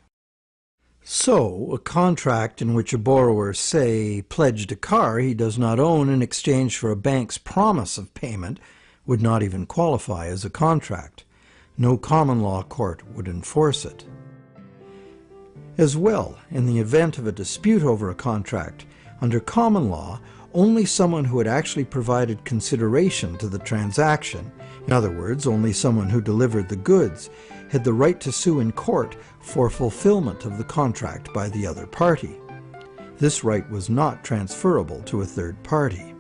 So, a contract in which a borrower, say, pledged a car he does not own in exchange for a bank's promise of payment would not even qualify as a contract. No common law court would enforce it. As well, in the event of a dispute over a contract, under common law, only someone who had actually provided consideration to the transaction, in other words, only someone who delivered the goods, had the right to sue in court for fulfillment of the contract by the other party. This right was not transferable to a third party.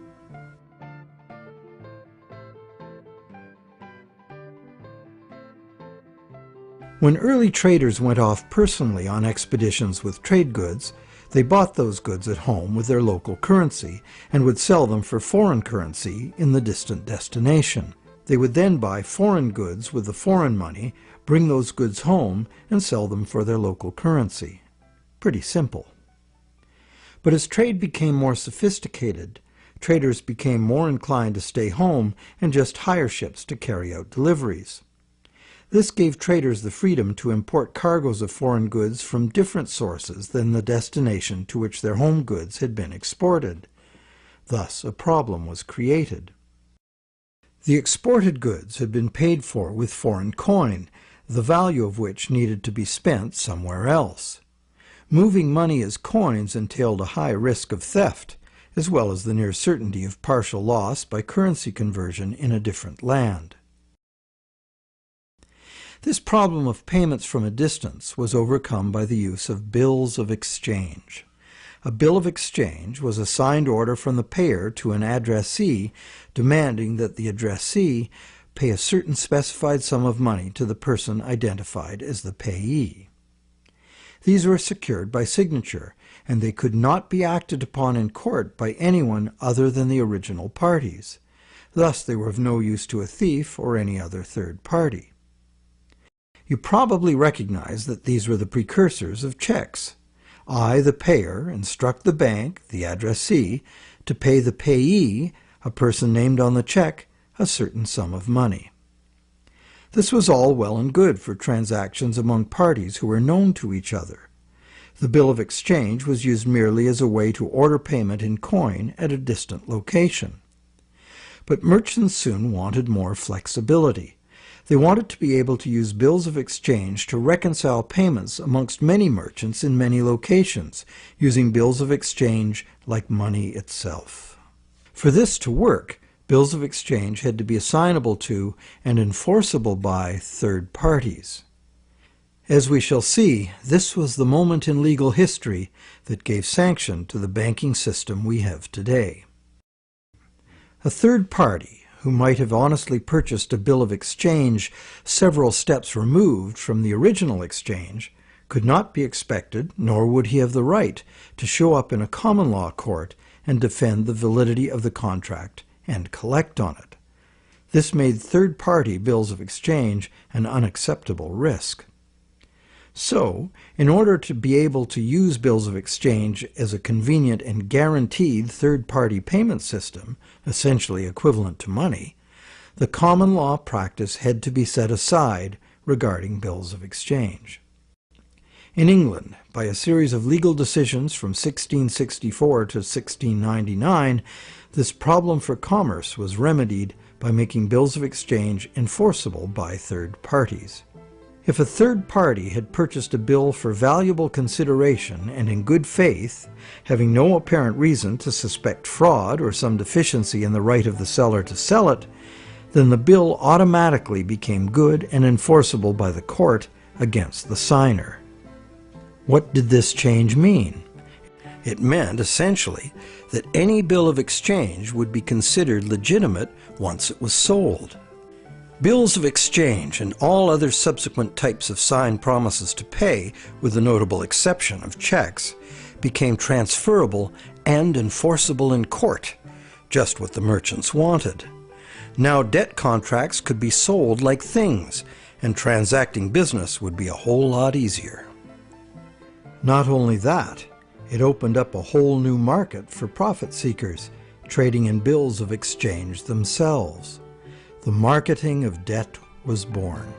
When early traders went off personally on expeditions with trade goods, they bought those goods at home with their local currency and would sell them for foreign currency in the distant destination. They would then buy foreign goods with the foreign money, bring those goods home, and sell them for their local currency. Pretty simple. But as trade became more sophisticated, traders became more inclined to stay home and just hire ships to carry out deliveries. This gave traders the freedom to import cargoes of foreign goods from different sources than the destination to which their home goods had been exported. Thus, a problem was created. The exported goods had been paid for with foreign coin, the value of which needed to be spent somewhere else. Moving money as coins entailed a high risk of theft, as well as the near certainty of partial loss by currency conversion in a different land. This problem of payments from a distance was overcome by the use of bills of exchange. A bill of exchange was a signed order from the payer to an addressee demanding that the addressee pay a certain specified sum of money to the person identified as the payee. These were secured by signature, and they could not be acted upon in court by anyone other than the original parties. Thus they were of no use to a thief or any other third party. You probably recognize that these were the precursors of checks. I, the payer, instruct the bank, the addressee, to pay the payee, a person named on the check, a certain sum of money. This was all well and good for transactions among parties who were known to each other. The bill of exchange was used merely as a way to order payment in coin at a distant location. But merchants soon wanted more flexibility. They wanted to be able to use bills of exchange to reconcile payments amongst many merchants in many locations, using bills of exchange like money itself. For this to work, bills of exchange had to be assignable to and enforceable by third parties. As we shall see, this was the moment in legal history that gave sanction to the banking system we have today. A third party, who might have honestly purchased a bill of exchange several steps removed from the original exchange, could not be expected, nor would he have the right, to show up in a common law court and defend the validity of the contract and collect on it. This made third-party bills of exchange an unacceptable risk. So, in order to be able to use bills of exchange as a convenient and guaranteed third-party payment system, essentially equivalent to money, the common law practice had to be set aside regarding bills of exchange. In England, by a series of legal decisions from 1664 to 1699, this problem for commerce was remedied by making bills of exchange enforceable by third parties. If a third party had purchased a bill for valuable consideration and in good faith, having no apparent reason to suspect fraud or some deficiency in the right of the seller to sell it, then the bill automatically became good and enforceable by the court against the signer. What did this change mean? It meant, essentially, that any bill of exchange would be considered legitimate once it was sold. Bills of exchange and all other subsequent types of signed promises to pay, with the notable exception of checks, became transferable and enforceable in court, just what the merchants wanted. Now debt contracts could be sold like things, and transacting business would be a whole lot easier. Not only that, it opened up a whole new market for profit seekers, trading in bills of exchange themselves. The marketing of debt was born.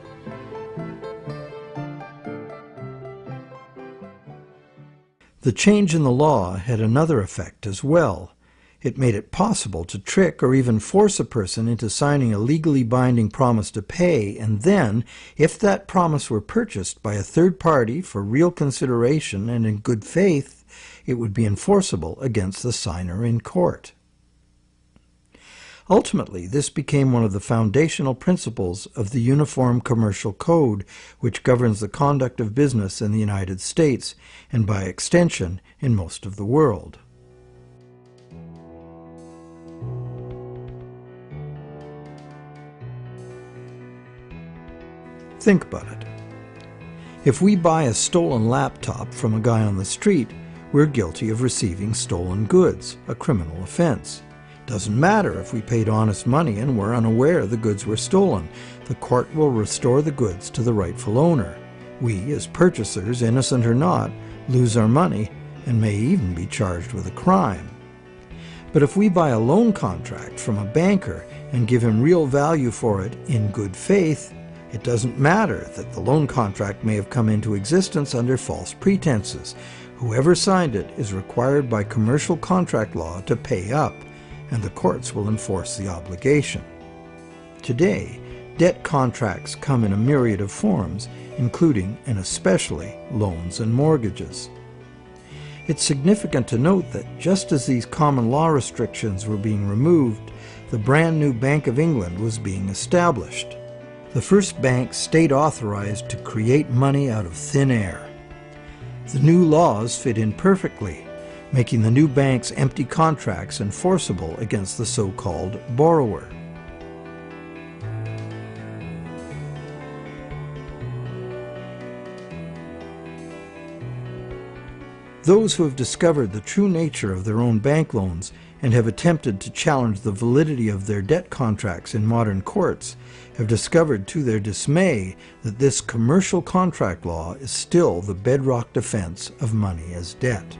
The change in the law had another effect as well. It made it possible to trick or even force a person into signing a legally binding promise to pay, and then, if that promise were purchased by a third party for real consideration and in good faith, it would be enforceable against the signer in court. Ultimately, this became one of the foundational principles of the Uniform Commercial Code, which governs the conduct of business in the United States, and by extension, in most of the world. Think about it. If we buy a stolen laptop from a guy on the street, we're guilty of receiving stolen goods, a criminal offense. Doesn't matter if we paid honest money and were unaware the goods were stolen. The court will restore the goods to the rightful owner. We, as purchasers, innocent or not, lose our money and may even be charged with a crime. But if we buy a loan contract from a banker and give him real value for it in good faith, it doesn't matter that the loan contract may have come into existence under false pretenses. Whoever signed it is required by commercial contract law to pay up, and the courts will enforce the obligation. Today, debt contracts come in a myriad of forms, including and especially loans and mortgages. It's significant to note that just as these common law restrictions were being removed, the brand new Bank of England was being established. The first bank state authorized to create money out of thin air. The new laws fit in perfectly, making the new bank's empty contracts enforceable against the so-called borrower. Those who have discovered the true nature of their own bank loans and have attempted to challenge the validity of their debt contracts in modern courts have discovered to their dismay that this commercial contract law is still the bedrock defense of money as debt.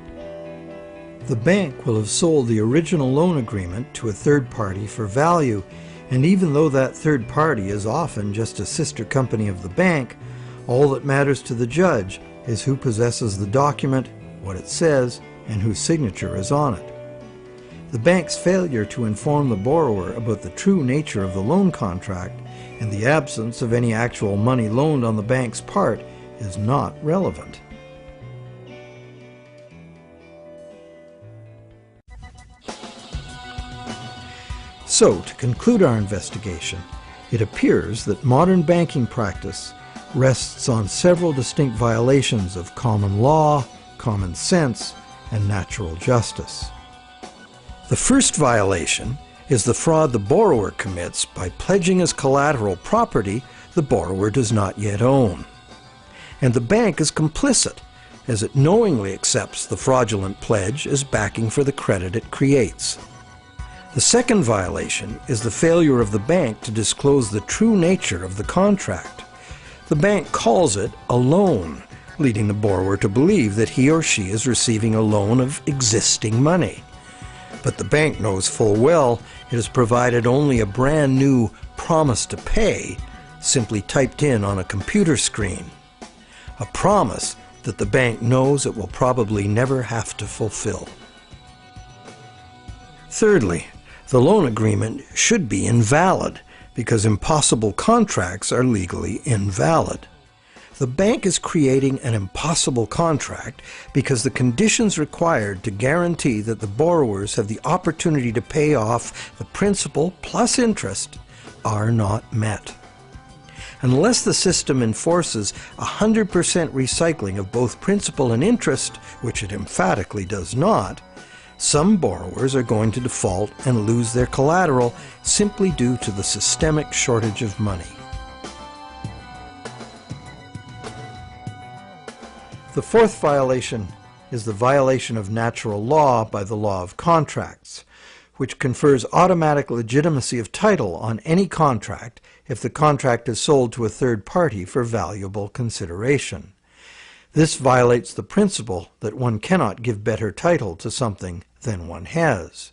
The bank will have sold the original loan agreement to a third party for value, and even though that third party is often just a sister company of the bank, all that matters to the judge is who possesses the document, what it says, and whose signature is on it. The bank's failure to inform the borrower about the true nature of the loan contract and the absence of any actual money loaned on the bank's part is not relevant. So, to conclude our investigation, it appears that modern banking practice rests on several distinct violations of common law, common sense, and natural justice. The first violation is the fraud the borrower commits by pledging as collateral property the borrower does not yet own. And the bank is complicit, as it knowingly accepts the fraudulent pledge as backing for the credit it creates. The second violation is the failure of the bank to disclose the true nature of the contract. The bank calls it a loan, leading the borrower to believe that he or she is receiving a loan of existing money. But the bank knows full well it has provided only a brand new promise to pay, simply typed in on a computer screen. A promise that the bank knows it will probably never have to fulfill. Thirdly, the loan agreement should be invalid because impossible contracts are legally invalid. The bank is creating an impossible contract because the conditions required to guarantee that the borrowers have the opportunity to pay off the principal plus interest are not met. Unless the system enforces 100% recycling of both principal and interest, which it emphatically does not, some borrowers are going to default and lose their collateral simply due to the systemic shortage of money. The fourth violation is the violation of natural law by the law of contracts, which confers automatic legitimacy of title on any contract if the contract is sold to a third party for valuable consideration. This violates the principle that one cannot give better title to something than one has.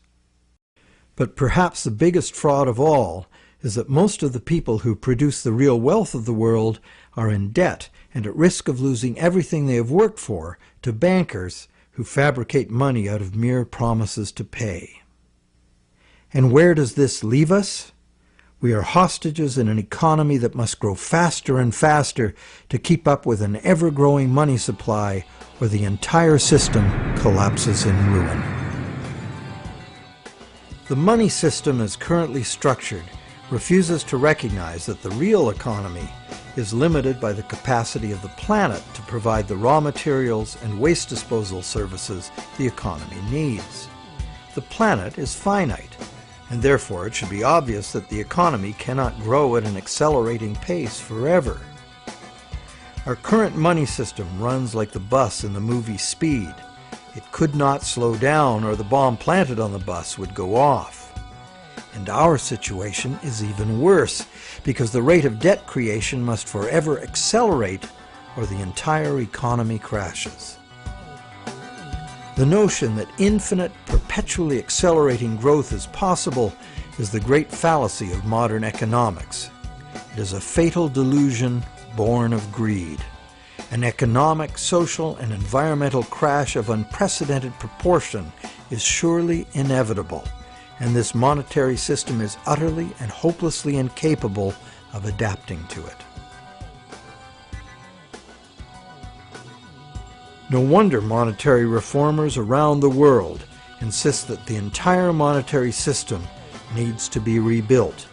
But perhaps the biggest fraud of all is that most of the people who produce the real wealth of the world are in debt and at risk of losing everything they have worked for to bankers who fabricate money out of mere promises to pay. And where does this leave us? We are hostages in an economy that must grow faster and faster to keep up with an ever-growing money supply, or the entire system collapses in ruin. The money system as currently structured refuses to recognize that the real economy is limited by the capacity of the planet to provide the raw materials and waste disposal services the economy needs. The planet is finite, and therefore it should be obvious that the economy cannot grow at an accelerating pace forever. Our current money system runs like the bus in the movie Speed. It could not slow down, or the bomb planted on the bus would go off. And our situation is even worse, because the rate of debt creation must forever accelerate, or the entire economy crashes. The notion that infinite, perpetually accelerating growth is possible is the great fallacy of modern economics. It is a fatal delusion born of greed. An economic, social, and environmental crash of unprecedented proportion is surely inevitable, and this monetary system is utterly and hopelessly incapable of adapting to it. No wonder monetary reformers around the world insist that the entire monetary system needs to be rebuilt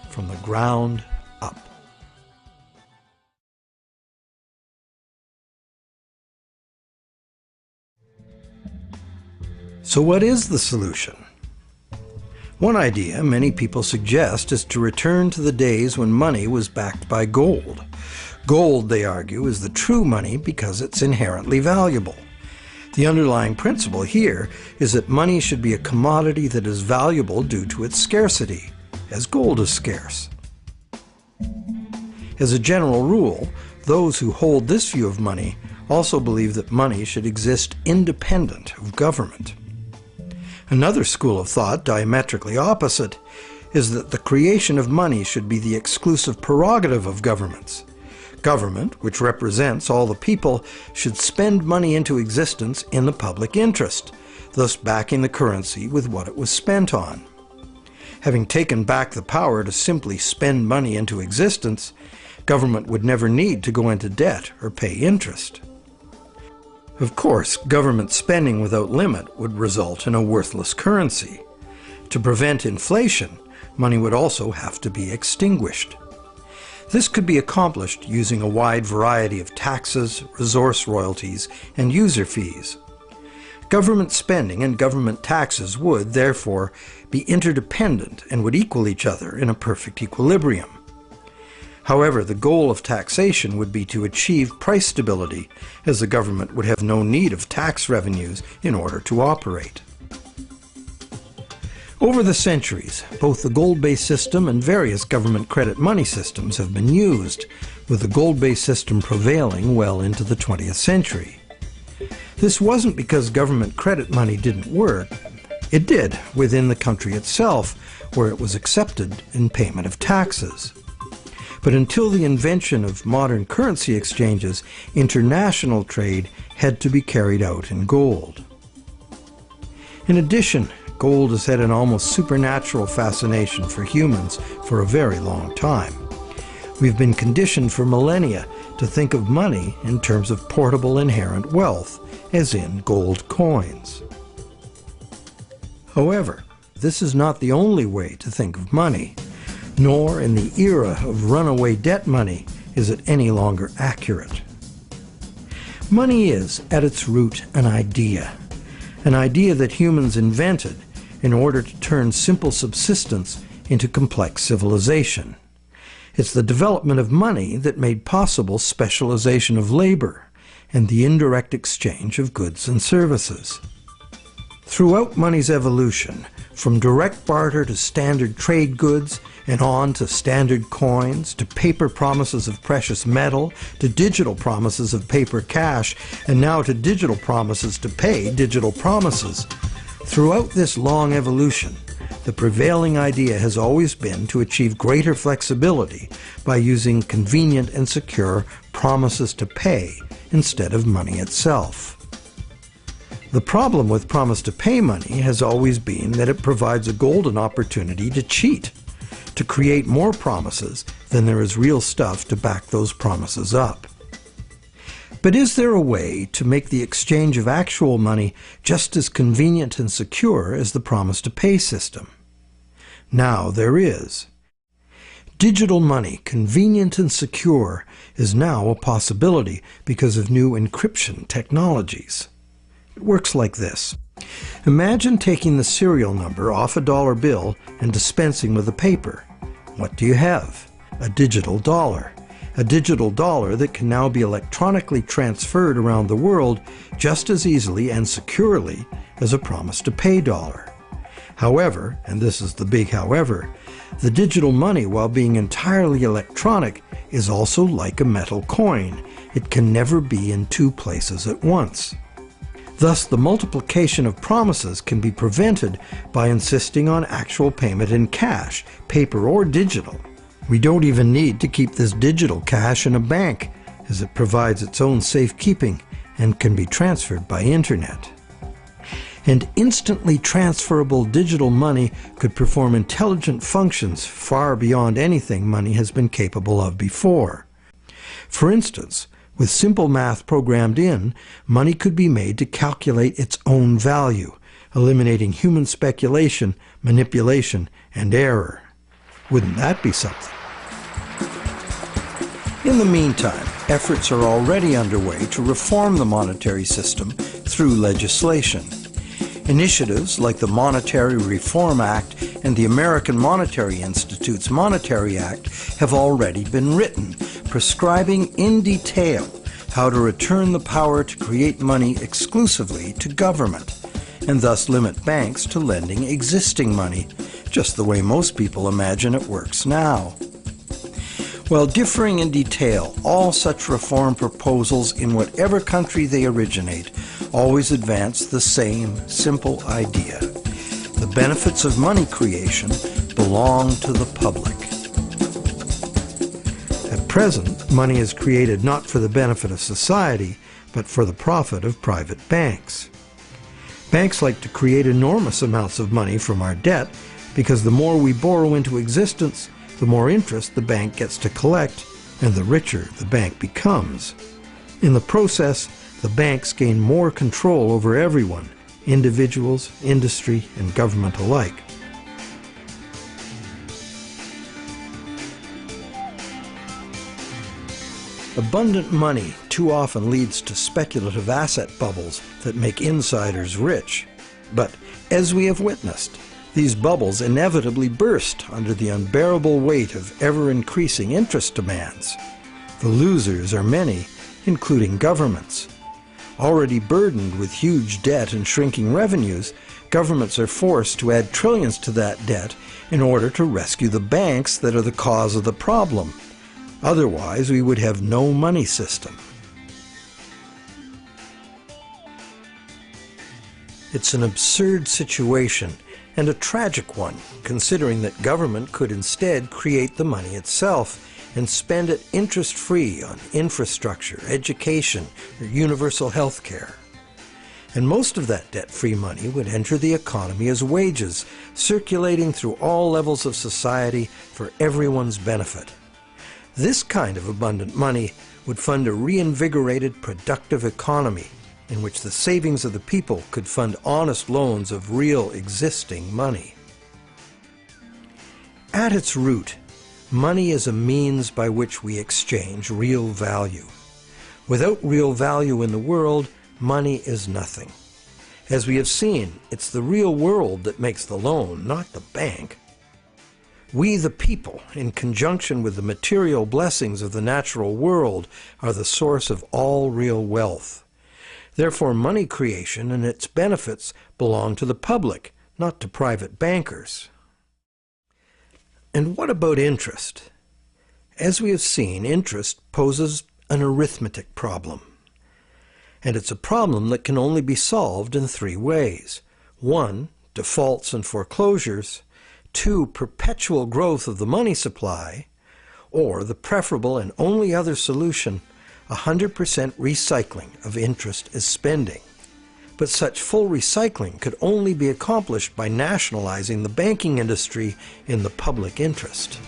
from the ground up. So what is the solution? One idea many people suggest is to return to the days when money was backed by gold. Gold, they argue, is the true money because it's inherently valuable. The underlying principle here is that money should be a commodity that is valuable due to its scarcity, as gold is scarce. As a general rule, those who hold this view of money also believe that money should exist independent of government. Another school of thought, diametrically opposite, is that the creation of money should be the exclusive prerogative of governments. Government, which represents all the people, should spend money into existence in the public interest, thus backing the currency with what it was spent on. Having taken back the power to simply spend money into existence, government would never need to go into debt or pay interest. Of course, government spending without limit would result in a worthless currency. To prevent inflation, money would also have to be extinguished. This could be accomplished using a wide variety of taxes, resource royalties, and user fees. Government spending and government taxes would, therefore, be interdependent and would equal each other in a perfect equilibrium. However, the goal of taxation would be to achieve price stability, as the government would have no need of tax revenues in order to operate. Over the centuries, both the gold-based system and various government credit money systems have been used, with the gold-based system prevailing well into the 20th century. This wasn't because government credit money didn't work. It did within the country itself, where it was accepted in payment of taxes. But until the invention of modern currency exchanges, international trade had to be carried out in gold. In addition, gold has had an almost supernatural fascination for humans for a very long time. We've been conditioned for millennia to think of money in terms of portable inherent wealth, as in gold coins. However, this is not the only way to think of money, nor in the era of runaway debt money is it any longer accurate. Money is, at its root, an idea that humans invented in order to turn simple subsistence into complex civilization. It's the development of money that made possible specialization of labor and the indirect exchange of goods and services. Throughout money's evolution, from direct barter to standard trade goods, and on to standard coins, to paper promises of precious metal, to digital promises of paper cash, and now to digital promises to pay digital promises. Throughout this long evolution, the prevailing idea has always been to achieve greater flexibility by using convenient and secure promises to pay instead of money itself. The problem with promise to pay money has always been that it provides a golden opportunity to cheat, to create more promises than there is real stuff to back those promises up. But is there a way to make the exchange of actual money just as convenient and secure as the promise to pay system? Now there is. Digital money, convenient and secure, is now a possibility because of new encryption technologies. It works like this. Imagine taking the serial number off a dollar bill and dispensing with the paper. What do you have? A digital dollar. A digital dollar that can now be electronically transferred around the world just as easily and securely as a promise to pay dollar. However, and this is the big however, the digital money, while being entirely electronic, is also like a metal coin. It can never be in two places at once. Thus, the multiplication of promises can be prevented by insisting on actual payment in cash, paper or digital. We don't even need to keep this digital cash in a bank, as it provides its own safekeeping and can be transferred by internet. And instantly transferable digital money could perform intelligent functions far beyond anything money has been capable of before. For instance, with simple math programmed in, money could be made to calculate its own value, eliminating human speculation, manipulation, and error. Wouldn't that be something? In the meantime, efforts are already underway to reform the monetary system through legislation. Initiatives like the Monetary Reform Act and the American Monetary Institute's Monetary Act have already been written, prescribing in detail how to return the power to create money exclusively to government, and thus limit banks to lending existing money, just the way most people imagine it works now. While differing in detail, all such reform proposals in whatever country they originate always advance the same simple idea. The benefits of money creation belong to the public. At present, money is created not for the benefit of society, but for the profit of private banks. Banks like to create enormous amounts of money from our debt because the more we borrow into existence, the more interest the bank gets to collect, and the richer the bank becomes. In the process, the banks gain more control over everyone, individuals, industry, and government alike. Abundant money too often leads to speculative asset bubbles that make insiders rich. But, as we have witnessed, these bubbles inevitably burst under the unbearable weight of ever-increasing interest demands. The losers are many, including governments. Already burdened with huge debt and shrinking revenues, governments are forced to add trillions to that debt in order to rescue the banks that are the cause of the problem. Otherwise, we would have no money system. It's an absurd situation, and a tragic one, considering that government could instead create the money itself and spend it interest-free on infrastructure, education, or universal health care. And most of that debt-free money would enter the economy as wages, circulating through all levels of society for everyone's benefit. This kind of abundant money would fund a reinvigorated, productive economy in which the savings of the people could fund honest loans of real existing money. At its root, money is a means by which we exchange real value. Without real value in the world, money is nothing. As we have seen, it's the real world that makes the loan, not the bank. We, the people, in conjunction with the material blessings of the natural world, are the source of all real wealth. Therefore, money creation and its benefits belong to the public, not to private bankers. And what about interest? As we have seen, interest poses an arithmetic problem. And it's a problem that can only be solved in three ways. 1, defaults and foreclosures. 2, perpetual growth of the money supply. Or the preferable and only other solution, 100% recycling of interest as spending. But such full recycling could only be accomplished by nationalizing the banking industry in the public interest.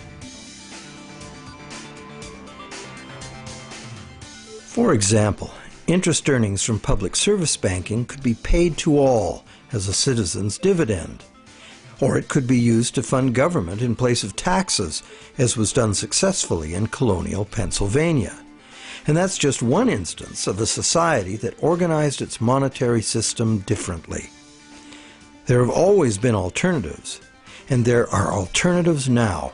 For example, interest earnings from public service banking could be paid to all as a citizen's dividend. Or it could be used to fund government in place of taxes, as was done successfully in colonial Pennsylvania. And that's just one instance of a society that organized its monetary system differently. There have always been alternatives, and there are alternatives now.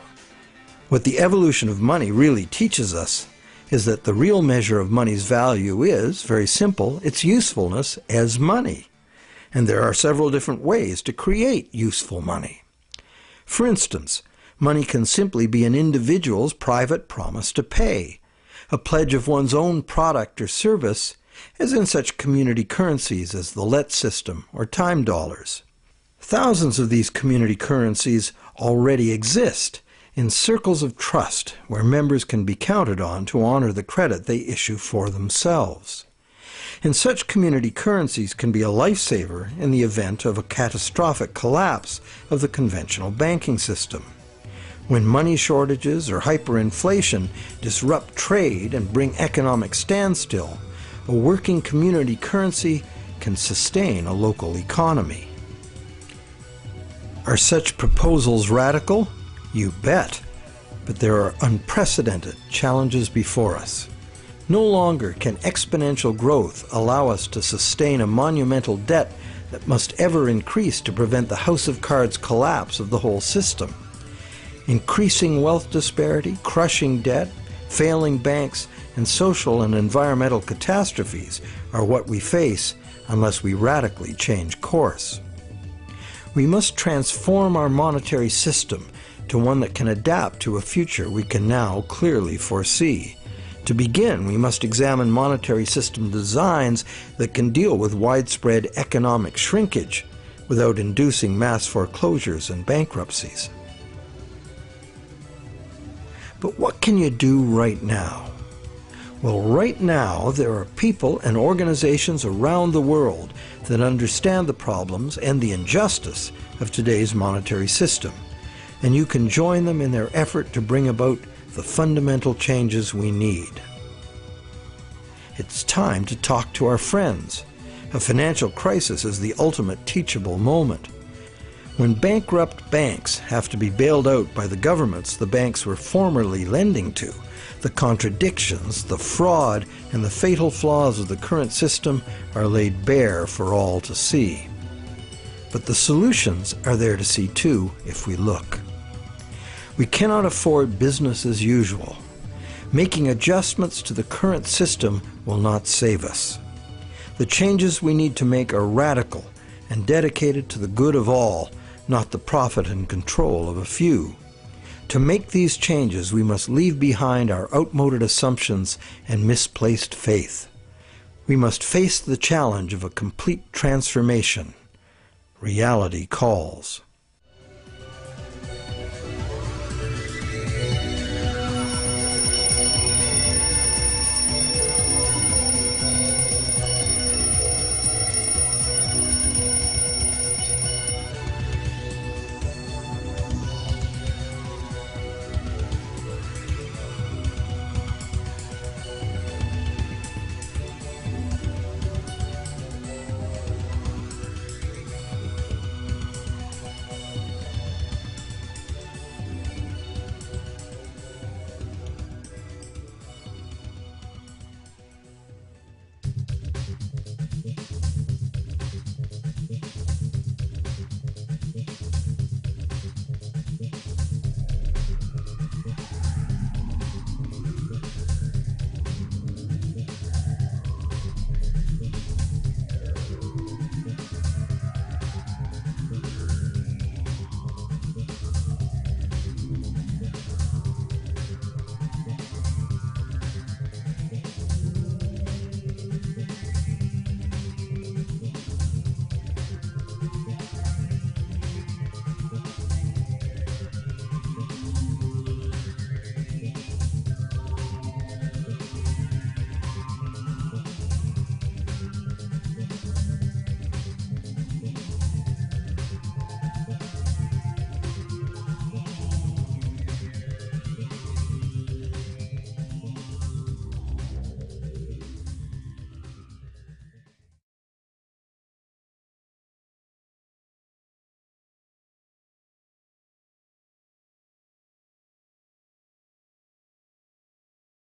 What the evolution of money really teaches us is that the real measure of money's value is, very simple, its usefulness as money. And there are several different ways to create useful money. For instance, money can simply be an individual's private promise to pay, a pledge of one's own product or service, as in such community currencies as the LET system or time dollars. Thousands of these community currencies already exist in circles of trust where members can be counted on to honor the credit they issue for themselves. And such community currencies can be a lifesaver in the event of a catastrophic collapse of the conventional banking system. When money shortages or hyperinflation disrupt trade and bring economic standstill, a working community currency can sustain a local economy. Are such proposals radical? You bet. But there are unprecedented challenges before us. No longer can exponential growth allow us to sustain a monumental debt that must ever increase to prevent the house of cards collapse of the whole system. Increasing wealth disparity, crushing debt, failing banks, and social and environmental catastrophes are what we face unless we radically change course. We must transform our monetary system to one that can adapt to a future we can now clearly foresee. To begin, we must examine monetary system designs that can deal with widespread economic shrinkage without inducing mass foreclosures and bankruptcies. But what can you do right now? Well, right now there are people and organizations around the world that understand the problems and the injustice of today's monetary system, and you can join them in their effort to bring about the fundamental changes we need. It's time to talk to our friends. A financial crisis is the ultimate teachable moment. When bankrupt banks have to be bailed out by the governments the banks were formerly lending to, the contradictions, the fraud, and the fatal flaws of the current system are laid bare for all to see. But the solutions are there to see too if we look. We cannot afford business as usual. Making adjustments to the current system will not save us. The changes we need to make are radical and dedicated to the good of all, not the profit and control of a few. To make these changes, we must leave behind our outmoded assumptions and misplaced faith. We must face the challenge of a complete transformation. Reality calls.